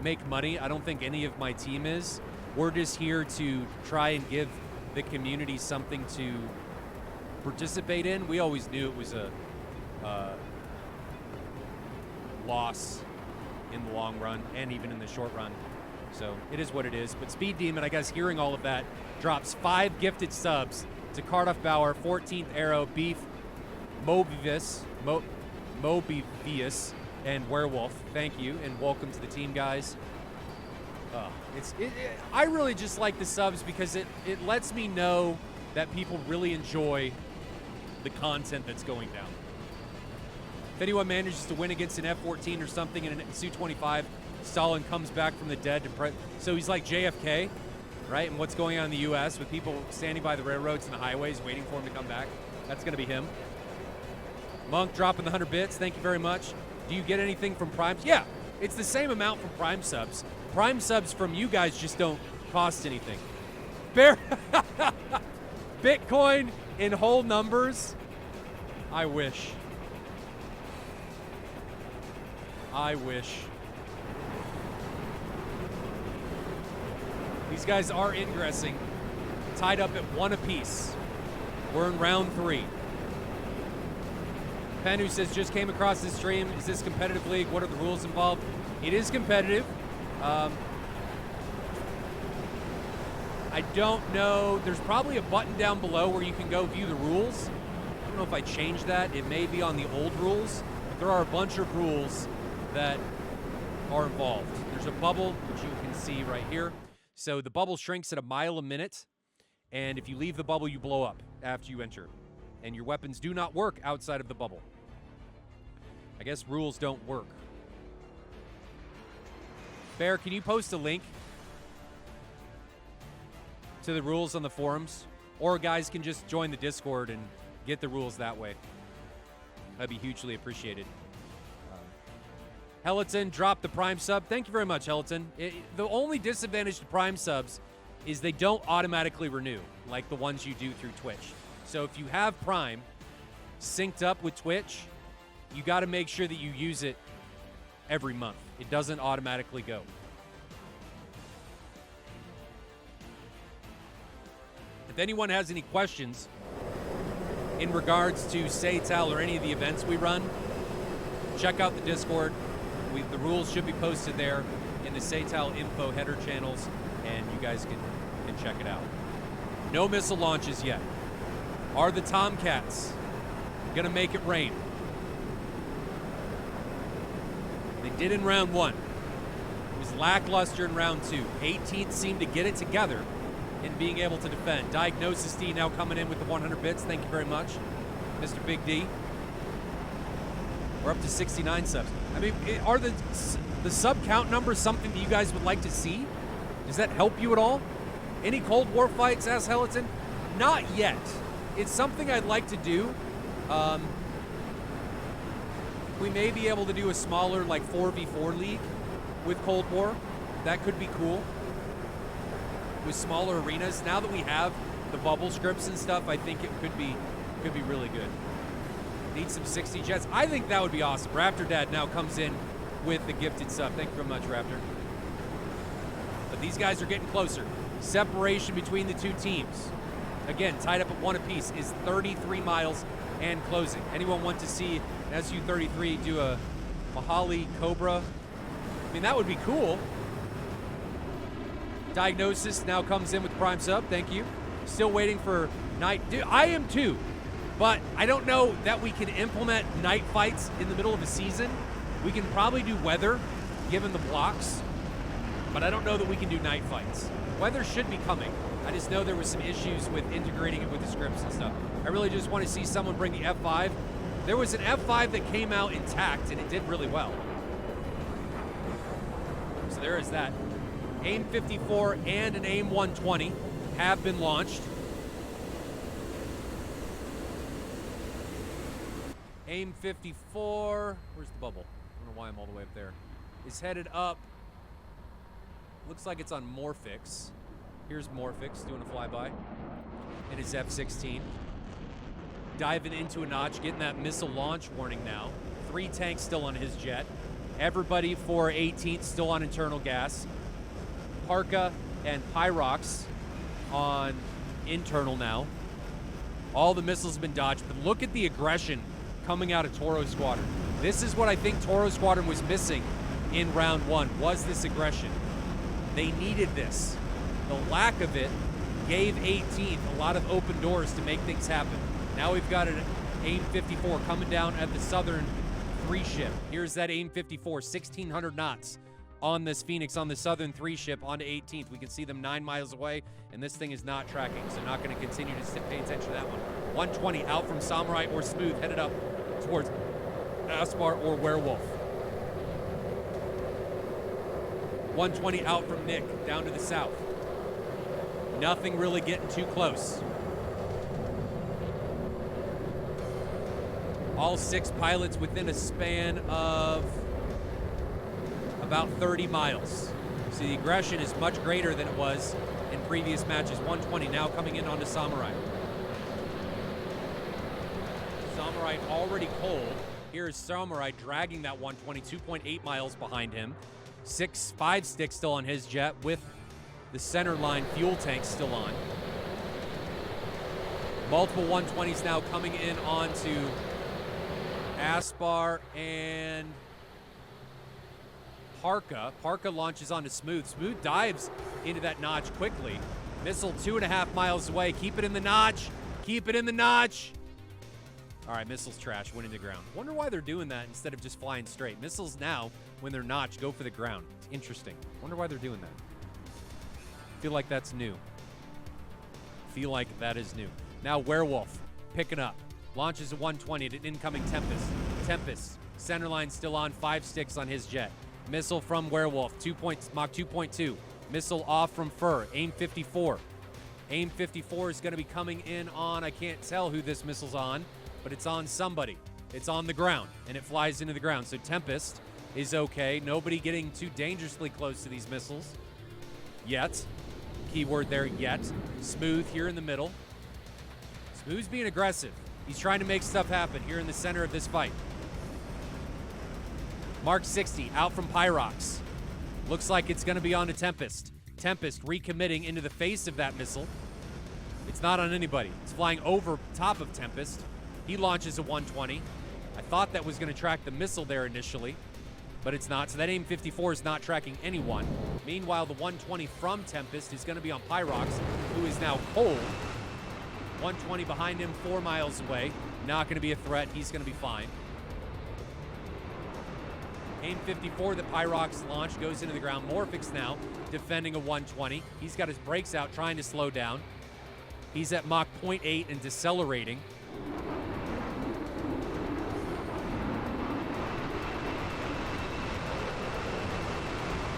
make money. I don't think any of my team is. We're just here to try and give the community something to participate in. We always knew it was a loss in the long run and even in the short run. So it is what it is. But Speed Demon, I guess, hearing all of that, drops 5 gifted subs to Cardiff Bauer, 14th Arrow, Beef, Mobius, and Werewolf. Thank you, and welcome to the team, guys. I really just like the subs because it lets me know that people really enjoy the content that's going down. If anyone manages to win against an F-14 or something in a Su-25, Stalin comes back from the dead to so he's like JFK, right? And what's going on in the U.S. with people standing by the railroads and the highways waiting for him to come back. That's going to be him. Monk dropping the 100 bits. Thank you very much. Do you get anything from Primes? Yeah, it's the same amount from Prime subs. Prime subs from you guys just don't cost anything. Bear Bitcoin in whole numbers? I wish. I wish. These guys are ingressing, tied up at 1 apiece. We're in round 3. Penn, who says, just came across this stream. Is this competitive league? What are the rules involved? It is competitive. I don't know. There's probably a button down below where you can go view the rules. I don't know if I changed that. It may be on the old rules. But there are a bunch of rules that are involved. There's a bubble, which you can see right here. So the bubble shrinks at 1 mile a minute. And if you leave the bubble, you blow up after you enter. And your weapons do not work outside of the bubble. I guess rules don't work. Bear, can you post a link to the rules on the forums? Or guys can just join the Discord and get the rules that way. That'd be hugely appreciated. Helleton dropped the Prime sub. Thank you very much, Helleton. The only disadvantage to Prime subs is they don't automatically renew, like the ones you do through Twitch. So if you have Prime synced up with Twitch, you got to make sure that you use it every month. It doesn't automatically go. If anyone has any questions in regards to SATAL or any of the events we run, check out the Discord. The rules should be posted there in the SATAL info header channels, and you guys can check it out. No missile launches yet. Are the Tomcats going to make it rain? They did in round 1. It was lackluster in round 2. 18th seemed to get it together in being able to defend. Diagnosis D now coming in with the 100 bits. Thank you very much, Mr. Big D. We're up to 69 subs. I mean, are the sub count numbers something that you guys would like to see? Does that help you at all? Any Cold War fights, asks Helleton? Not yet. It's something I'd like to do. We may be able to do a smaller, like 4v4 league with Cold War. That could be cool. With smaller arenas. Now that we have the bubble scripts and stuff, I think it could be really good. Need some 60 jets. I think that would be awesome. Raptor Dad now comes in with the gifted sub. Thank you very much, Raptor. But these guys are getting closer. Separation between the two teams. Again, tied up at 1 apiece is 33 miles and closing. Anyone want to see an Su-33 do a Mahali Cobra? I mean, that would be cool. Diagnosis now comes in with Prime sub. Thank you. Still waiting for night. Dude, I am too. But I don't know that we can implement night fights in the middle of a season. We can probably do weather, given the blocks. But I don't know that we can do night fights. Weather should be coming. I just know there was some issues with integrating it with the scripts and stuff. I really just want to see someone bring the F5. There was an F5 that came out intact, and it did really well. So there is that. AIM 54 and an AIM 120 have been launched. AIM 54, where's the bubble? I don't know why I'm all the way up there. Is headed up. Looks like it's on Morphix. Here's Morphix doing a flyby. And his F-16. Diving into a notch, getting that missile launch warning now. 3 tanks still on his jet. Everybody for 18th still on internal gas. Parka and Pyrox on internal now. All the missiles have been dodged, but look at the aggression coming out of Toro Squadron. This is what I think Toro Squadron was missing in round one, was this aggression. They needed this. The lack of it gave 18th a lot of open doors to make things happen. Now we've got an AIM-54 coming down at the southern 3 ship. Here's that AIM-54, 1,600 knots on this Phoenix on the southern 3 ship onto 18th. We can see them 9 miles away, and this thing is not tracking, so not going to continue to pay attention to that one. 120 out from Samurai or Smooth, headed up towards Aspar or Werewolf. 120 out from Nick, down to the south. Nothing really getting too close. All 6 pilots within a span of about 30 miles. So the aggression is much greater than it was in previous matches. 120 now coming in onto Samurai. Samurai already cold. Here's Samurai dragging that 120, 2.8 miles behind him. 5 sticks still on his jet with the center line fuel tank still on. Multiple 120s now coming in onto Aspar and Parka. Parka launches onto Smooth. Smooth dives into that notch quickly. Missile 2.5 miles away. Keep it in the notch. Keep it in the notch. All right, missiles trash, went into the ground. Wonder why they're doing that instead of just flying straight. Missiles now, when they're notched, go for the ground. It's interesting. Wonder why they're doing that. Feel like that's new. Feel like that is new. Now Werewolf picking up. Launches a 120 at an incoming Tempest. Tempest, center line still on, 5 sticks on his jet. Missile from Werewolf, Mach 2.2. Missile off from Fur, AIM-54. AIM-54 is going to be coming in on, I can't tell who this missile's on, but it's on somebody. It's on the ground, and it flies into the ground. So Tempest is okay. Nobody getting too dangerously close to these missiles yet. Keyword there, yet. Smooth here in the middle. Smooth's being aggressive. He's trying to make stuff happen here in the center of this fight. Mark 60 out from Pyrox. Looks like it's going to be on to Tempest. Tempest recommitting into the face of that missile. It's not on anybody. It's flying over top of Tempest. He launches a 120. I thought that was going to track the missile there initially, but it's not. So that AIM-54 is not tracking anyone. Meanwhile, the 120 from Tempest is going to be on Pyrox, who is now cold. 120 behind him, 4 miles away. Not going to be a threat. He's going to be fine. AIM-54 that Pyrox launched goes into the ground. Morphix now defending a 120. He's got his brakes out, trying to slow down. He's at Mach 0.8 and decelerating.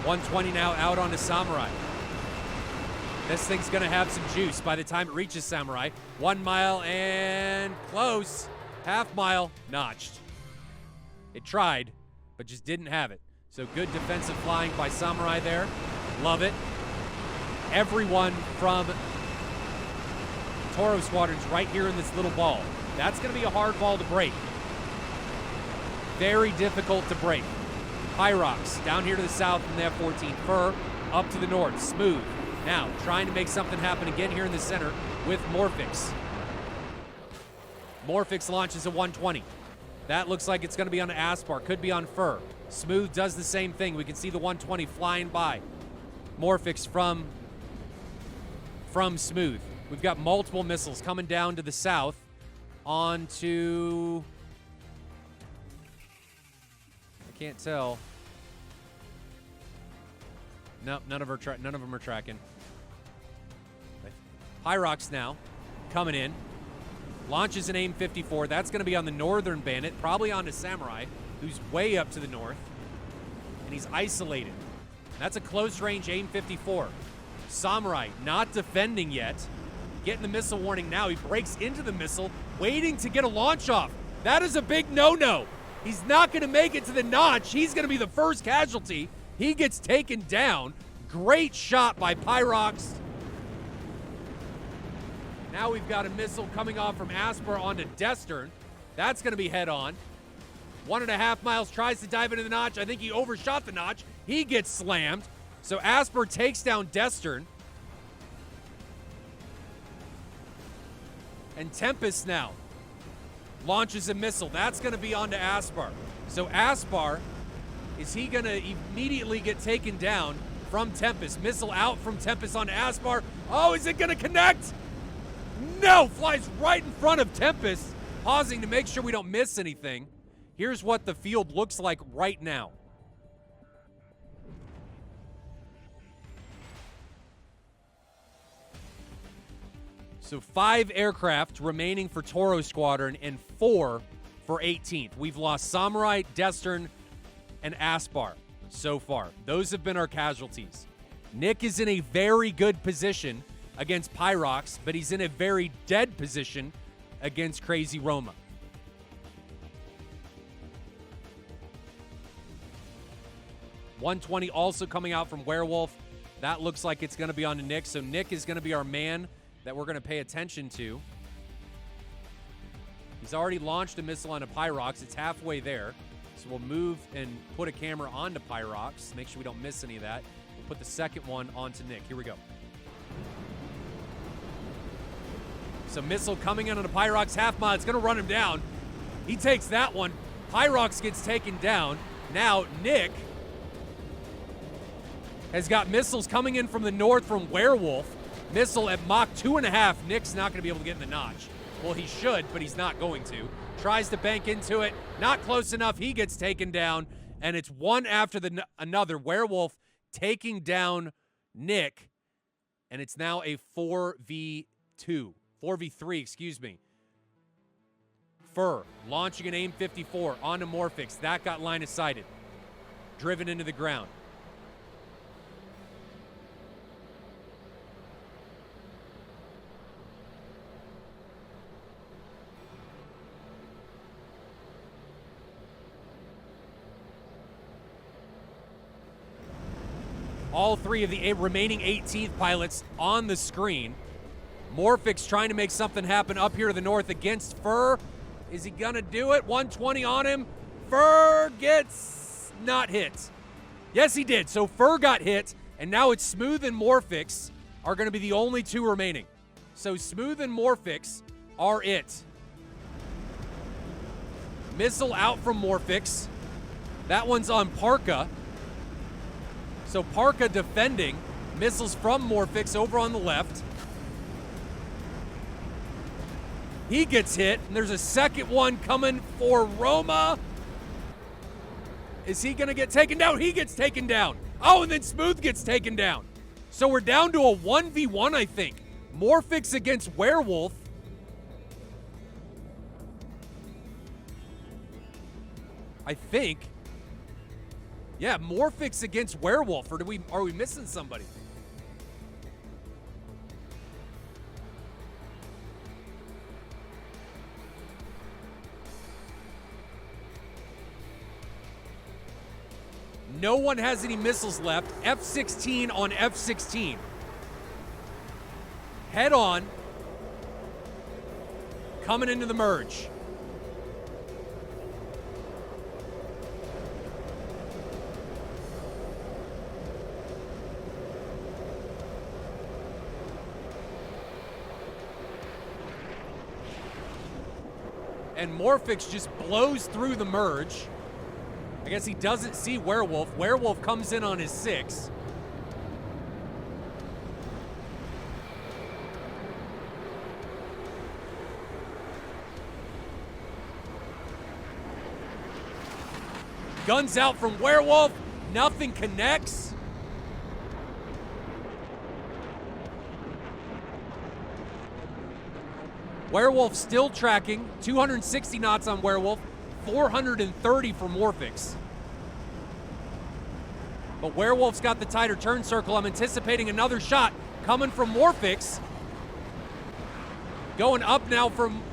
.120 now out onto Samurai. This thing's gonna have some juice by the time it reaches Samurai. 1 mile and close. Half mile, notched. It tried, but just didn't have it. So good defensive flying by Samurai there. Love it. Everyone from Toro Squadron's right here in this little ball. That's gonna be a hard ball to break. Very difficult to break. Pyrox down here to the south in the F-14. Fur up to the north. Smooth. Now trying to make something happen again here in the center with Morphix. Morphix launches a 120. That looks like it's going to be on Aspar. Could be on Fur. Smooth does the same thing. We can see the 120 flying by. Morphix from Smooth. We've got multiple missiles coming down to the south onto... I can't tell. Nope, none of them are tracking. Pyrox now coming in. Launches an AIM-54. That's going to be on the northern Bandit, probably onto Samurai, who's way up to the north. And he's isolated. That's a close-range AIM-54. Samurai not defending yet. Getting the missile warning now. He breaks into the missile, waiting to get a launch off. That is a big no-no. He's not going to make it to the notch. He's going to be the first casualty. He gets taken down. Great shot by Pyrox. Now we've got a missile coming off from Aspar onto Destern. That's going to be head-on. 1.5 miles, tries to dive into the notch. I think he overshot the notch. He gets slammed. So Asper takes down Destern. And Tempest now launches a missile. That's going to be onto Aspar. So Aspar, is he going to immediately get taken down from Tempest? Missile out from Tempest onto Aspar. Oh, is it going to connect? No, flies right in front of Tempest, pausing to make sure we don't miss anything. Here's what the field looks like right now. So 5 aircraft remaining for Toro Squadron and 4 for 18th. We've lost Samurai, Destern, and Aspar so far. Those have been our casualties. Nick is in a very good position against Pyrox, but he's in a very dead position against Crazy Roma. .120 also coming out from Werewolf. That looks like it's going to be on to Nick, so Nick is going to be our man that we're going to pay attention to. He's already launched a missile onto Pyrox. It's halfway there. So we'll move and put a camera onto Pyrox. Make sure we don't miss any of that. We'll put the second one onto Nick. Here we go. So missile coming in on a Pyrox half mile. It's going to run him down. He takes that one. Pyrox gets taken down. Now Nick has got missiles coming in from the north from Werewolf. Missile at Mach 2.5. Nick's not going to be able to get in the notch. Well, he should, but he's not going to. Tries to bank into it. Not close enough. He gets taken down. And it's one after another. Werewolf taking down Nick. And it's now a 4v3, excuse me. Fur launching an AIM-54 onto Morphix. That got line of sighted. Driven into the ground. All 3 of the remaining 18th pilots on the screen. Morphix trying to make something happen up here to the north against Fur. Is he gonna do it? 120 on him. Fur gets not hit. Yes, he did. So Fur got hit, and now it's Smooth and Morphix are gonna be the only 2 remaining. So Smooth and Morphix are it. Missile out from Morphix. That one's on Parka. So Parka defending. Missiles from Morphix over on the left. He gets hit, and there's a second one coming for Roma. Is he going to get taken down? He gets taken down. Oh, and then Smooth gets taken down. So we're down to a 1v1, I think. Morphix against Werewolf. I think. Yeah, Morphix against Werewolf, or are we missing somebody? No one has any missiles left. F-16 on F-16. Head on. Coming into the merge. And Morphix just blows through the merge. I guess he doesn't see Werewolf. Werewolf comes in on his 6. Guns out from Werewolf. Nothing connects. Werewolf still tracking. 260 knots on Werewolf. 430 for Morphix. But Werewolf's got the tighter turn circle. I'm anticipating another shot coming from Morphix. Going up now from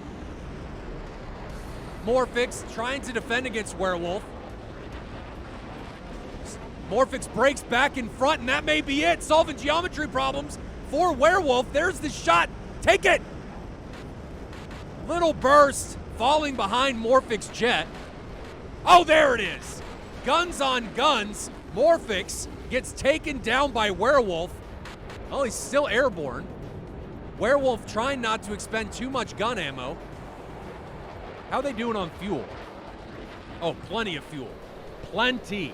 Morphix, trying to defend against Werewolf. Morphix breaks back in front, and that may be it. Solving geometry problems for Werewolf. There's the shot. Take it! Little burst falling behind Morphix jet. Oh, there it is. Guns on guns. Morphix gets taken down by Werewolf. Oh, he's still airborne. Werewolf trying not to expend too much gun ammo. How are they doing on fuel? Oh, plenty of fuel. Plenty.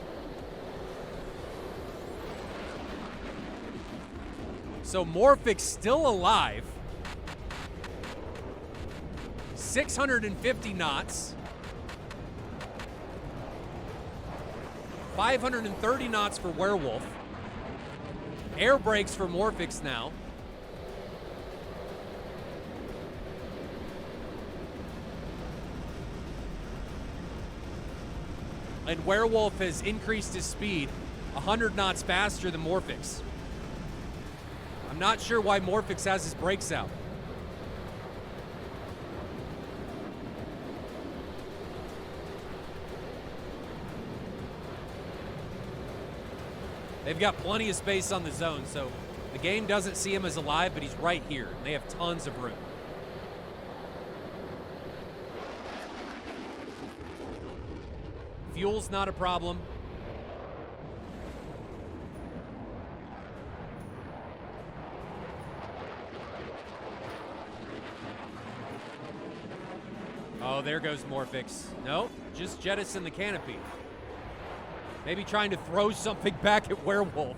So Morphix still alive. 650 knots. 530 knots for Werewolf. Air brakes for Morphix now. And Werewolf has increased his speed 100 knots faster than Morphix. I'm not sure why Morphix has his brakes out. They've got plenty of space on the zone, so the game doesn't see him as alive, but he's right here. They have tons of room. Fuel's not a problem. Oh, there goes Morphix. No, just jettison the canopy. Maybe trying to throw something back at Werewolf.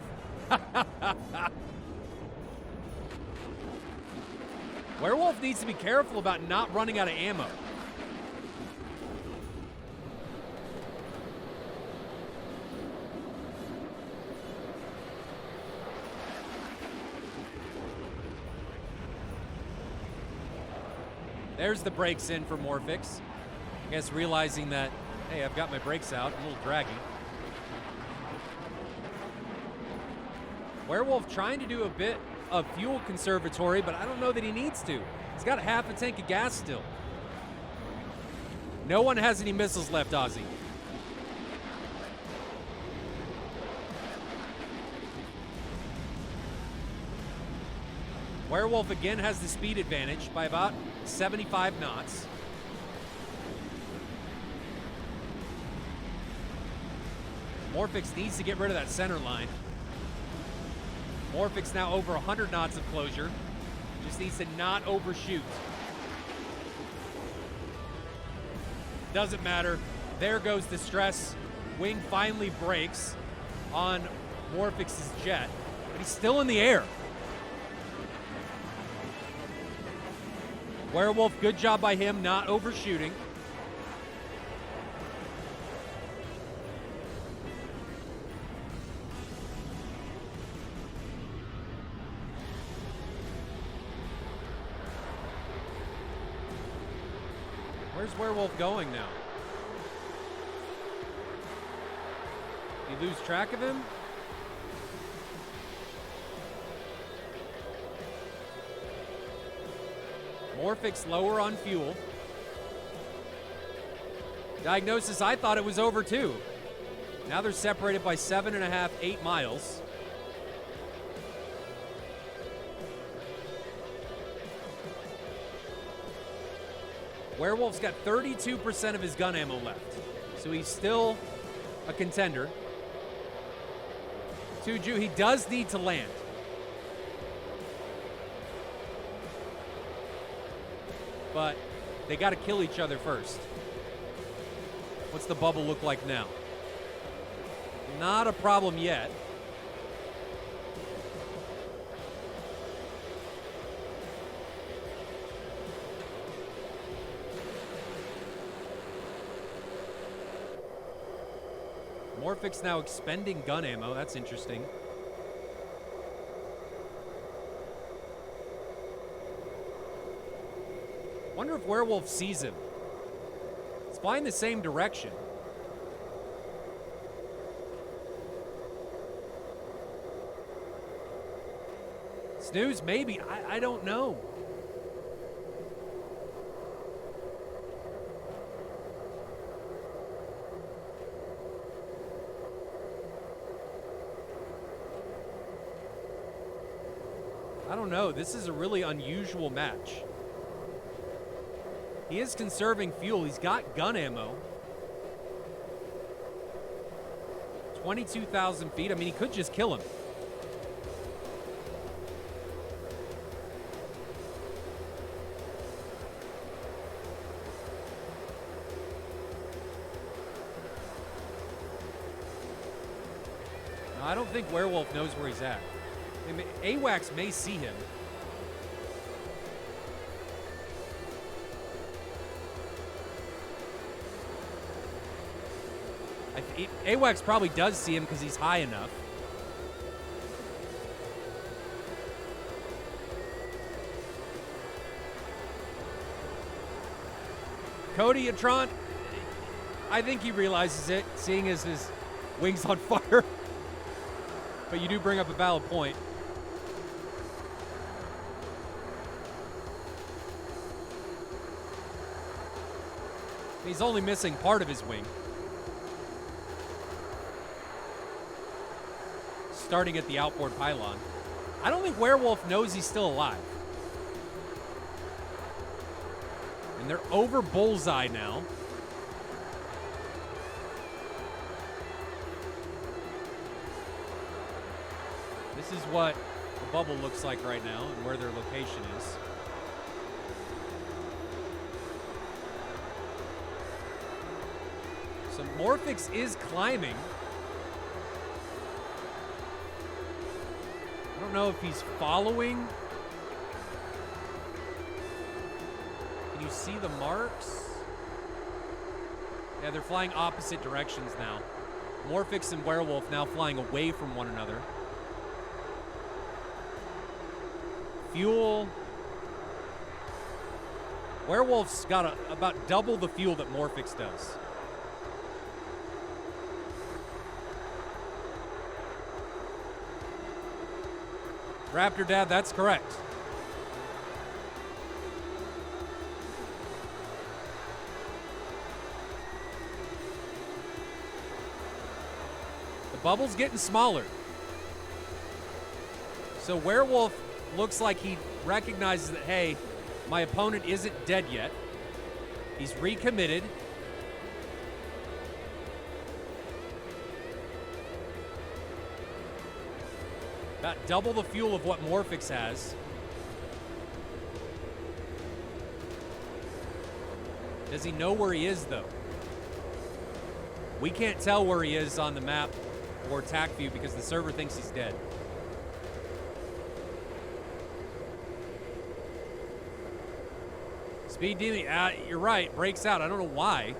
Werewolf needs to be careful about not running out of ammo. There's the brakes in for Morphix. I guess realizing that, hey, I've got my brakes out, a little draggy. Werewolf trying to do a bit of fuel conservatory, but I don't know that he needs to. He's got half a tank of gas still. No one has any missiles left, Ozzy. Werewolf again has the speed advantage by about 75 knots. Morphix needs to get rid of that center line. Morphix now over 100 knots of closure. Just needs to not overshoot. Doesn't matter. There goes the stress. Wing finally breaks on Morphix's jet, but he's still in the air. Werewolf, good job by him not overshooting. Where's Werewolf going now? You lose track of him? Morphix lower on fuel. Diagnosis, I thought it was over too. Now they're separated by 7.5, 8 miles. Werewolf's got 32% of his gun ammo left, so he's still a contender. Tuju, he does need to land. But they got to kill each other first. What's the bubble look like now? Not a problem yet. Morphix now expending gun ammo. That's interesting. Wonder if Werewolf sees him. It's flying the same direction. Snooze, maybe. I don't know. I don't know. This is a really unusual match. He is conserving fuel. He's got gun ammo. 22,000 feet. I mean, he could just kill him. I don't think Werewolf knows where he's at. I mean, AWACS may see him. AWACS probably does see him because he's high enough. Cody and Tron, I think he realizes it, seeing as his wing's on fire. But you do bring up a valid point. He's only missing part of his wing. Starting at the outboard pylon. I don't think Werewolf knows he's still alive. And they're over bullseye now. This is what the bubble looks like right now and where their location is. So Morphix is climbing. I don't know if he's following. Can you see the marks? Yeah, they're flying opposite directions now. Morphix and Werewolf now flying away from one another. Fuel. Werewolf's got about double the fuel that Morphix does. Raptor Dad, that's correct. The bubble's getting smaller. So Werewolf looks like he recognizes that, hey, my opponent isn't dead yet. He's recommitted. About double the fuel of what Morphix has. Does he know where he is, though? We can't tell where he is on the map or TAC view because the server thinks he's dead. Speed Demon, you're right, breaks out. I don't know why.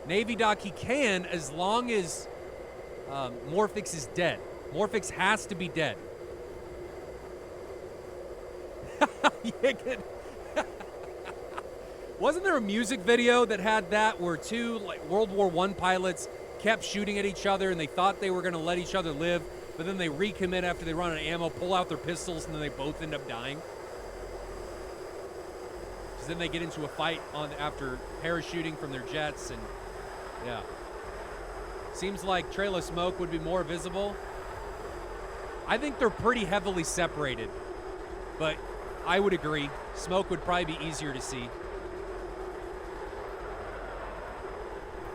Navy Doc, he can as long as Morphix is dead. Morphix has to be dead. Wasn't there a music video that had that where two World War I pilots kept shooting at each other and they thought they were going to let each other live, but then they recommit after they run out of ammo, pull out their pistols, and then they both end up dying? Because then they get into a fight after parachuting from their jets, and yeah. Seems like Trail of Smoke would be more visible. I think they're pretty heavily separated, but I would agree. Smoke would probably be easier to see.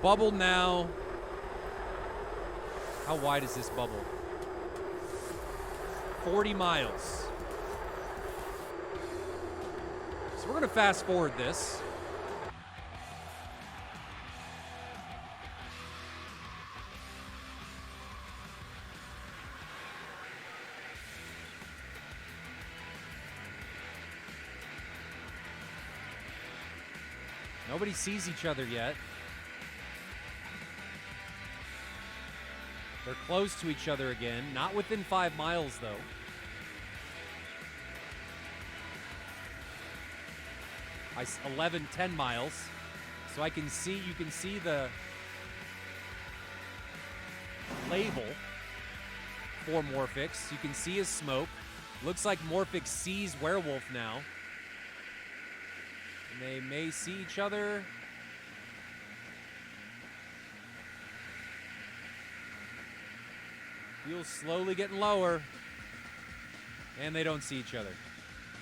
Bubble now. How wide is this bubble? 40 miles. So we're going to fast forward this. Nobody sees each other yet. They're close to each other again. Not within 5 miles, though. I 10 miles. So I can see, you can see the label for Morphix. You can see his smoke. Looks like Morphix sees Werewolf now. And they may see each other. Fuel's slowly getting lower. And they don't see each other.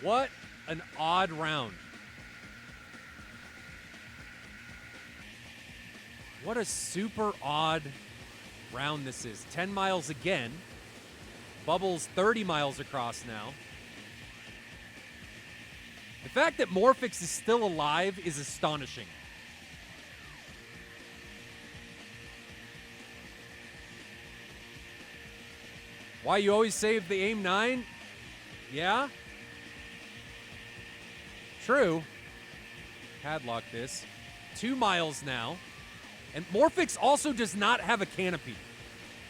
What an odd round. What a super odd round this is. 10 miles again. Bubbles 30 miles across now. The fact that Morphix is still alive is astonishing. Why you always save the aim 9? Yeah? True. Padlock this. 2 miles now. And Morphix also does not have a canopy.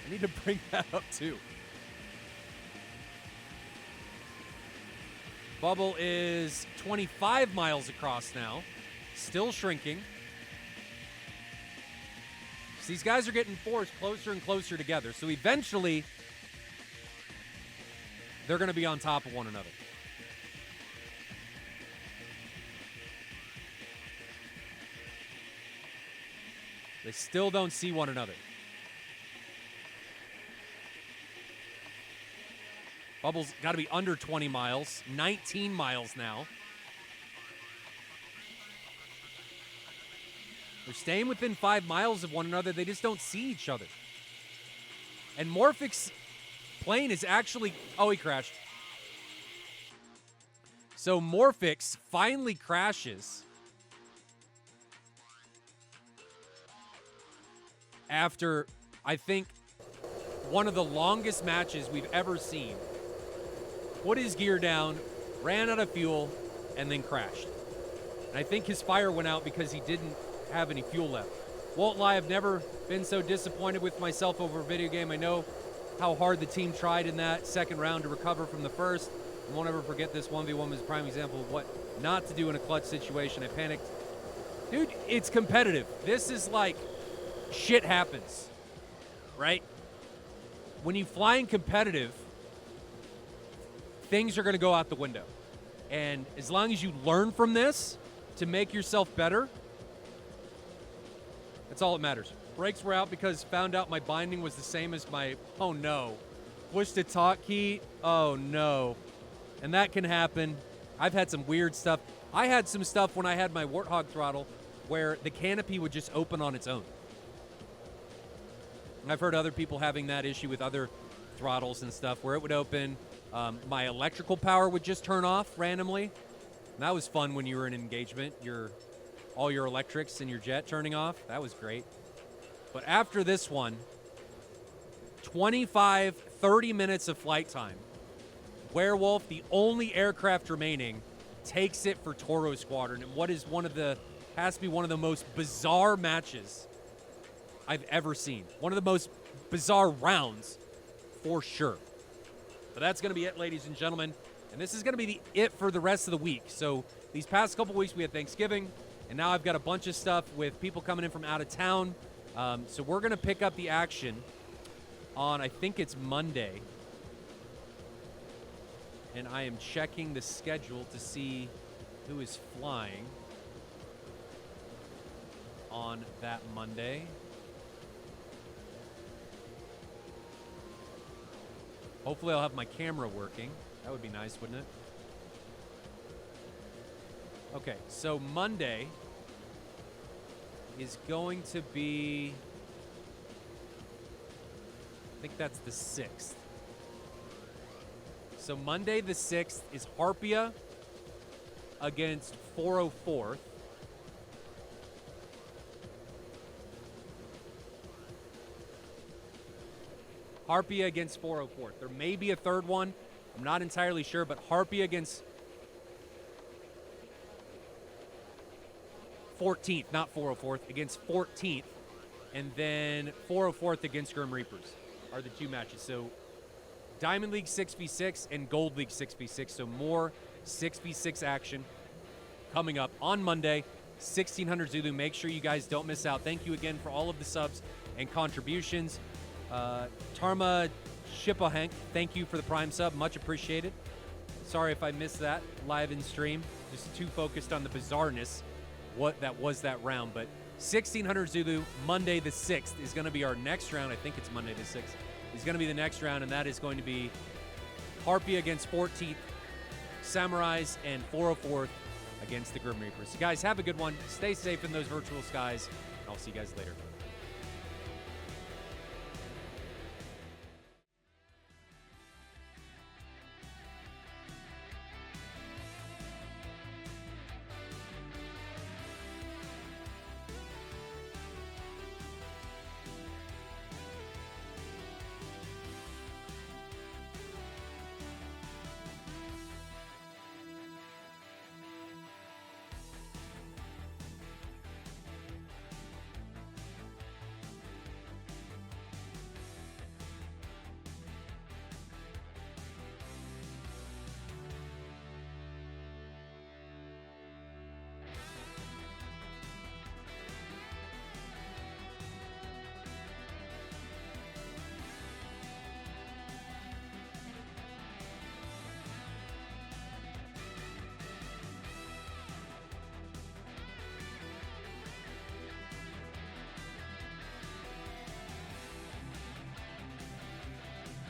I need to bring that up too. Bubble is 25 miles across now. Still shrinking. So these guys are getting forced closer and closer together. So eventually, they're going to be on top of one another. They still don't see one another. Bubble's got to be under 20 miles. 19 miles now. They're staying within 5 miles of one another. They just don't see each other. And Morphic's plane is actually... Oh, he crashed. So Morphix finally crashes after, I think, one of the longest matches we've ever seen. Put his gear down, ran out of fuel, and then crashed. And I think his fire went out because he didn't have any fuel left. Won't lie, I've never been so disappointed with myself over a video game. I know how hard the team tried in that second round to recover from the first. I won't ever forget this 1v1 was a prime example of what not to do in a clutch situation. I panicked. Dude, it's competitive. This is like shit happens, right? When you fly in competitive, things are going to go out the window. And as long as you learn from this to make yourself better, that's all that matters. Brakes were out because found out my binding was the same as my, oh no. Push the talk key, oh no. And that can happen. I've had some weird stuff. I had some stuff when I had my Warthog throttle where the canopy would just open on its own. I've heard other people having that issue with other throttles and stuff where it would open. My electrical power would just turn off randomly. And that was fun when you were in engagement. All your electrics in your jet turning off. That was great. But after this one, 25, 30 minutes of flight time. Werewolf, the only aircraft remaining, takes it for Toro Squadron. And what is has to be one of the most bizarre matches I've ever seen. One of the most bizarre rounds, for sure. But that's going to be it, ladies and gentlemen. And this is going to be it for the rest of the week. So these past couple weeks, we had Thanksgiving. And now I've got a bunch of stuff with people coming in from out of town. So we're going to pick up the action on, I think it's Monday. And I am checking the schedule to see who is flying on that Monday. Hopefully I'll have my camera working. That would be nice, wouldn't it? Okay, so Monday is going to be, I think that's the 6th. So Monday the 6th is Harpia against 404th. Harpia against 404th. There may be a third one. I'm not entirely sure, but Harpia against 14th, not 404th, against 14th. And then 404th against Grim Reapers are the two matches. So Diamond League 6v6 and Gold League 6v6. So more 6v6 action coming up on Monday, 1600 Zulu. Make sure you guys don't miss out. Thank you again for all of the subs and contributions. Tarma Shipahank, thank you for the Prime sub. Much appreciated. Sorry if I missed that live in stream. Just too focused on the bizarreness that was that round. But 1600 Zulu, Monday the 6th is going to be our next round. I think it's Monday the 6th. Is going to be the next round, and that is going to be Harpia against 14th, Samurais, and 404th against the Grim Reapers. So guys, have a good one. Stay safe in those virtual skies, and I'll see you guys later.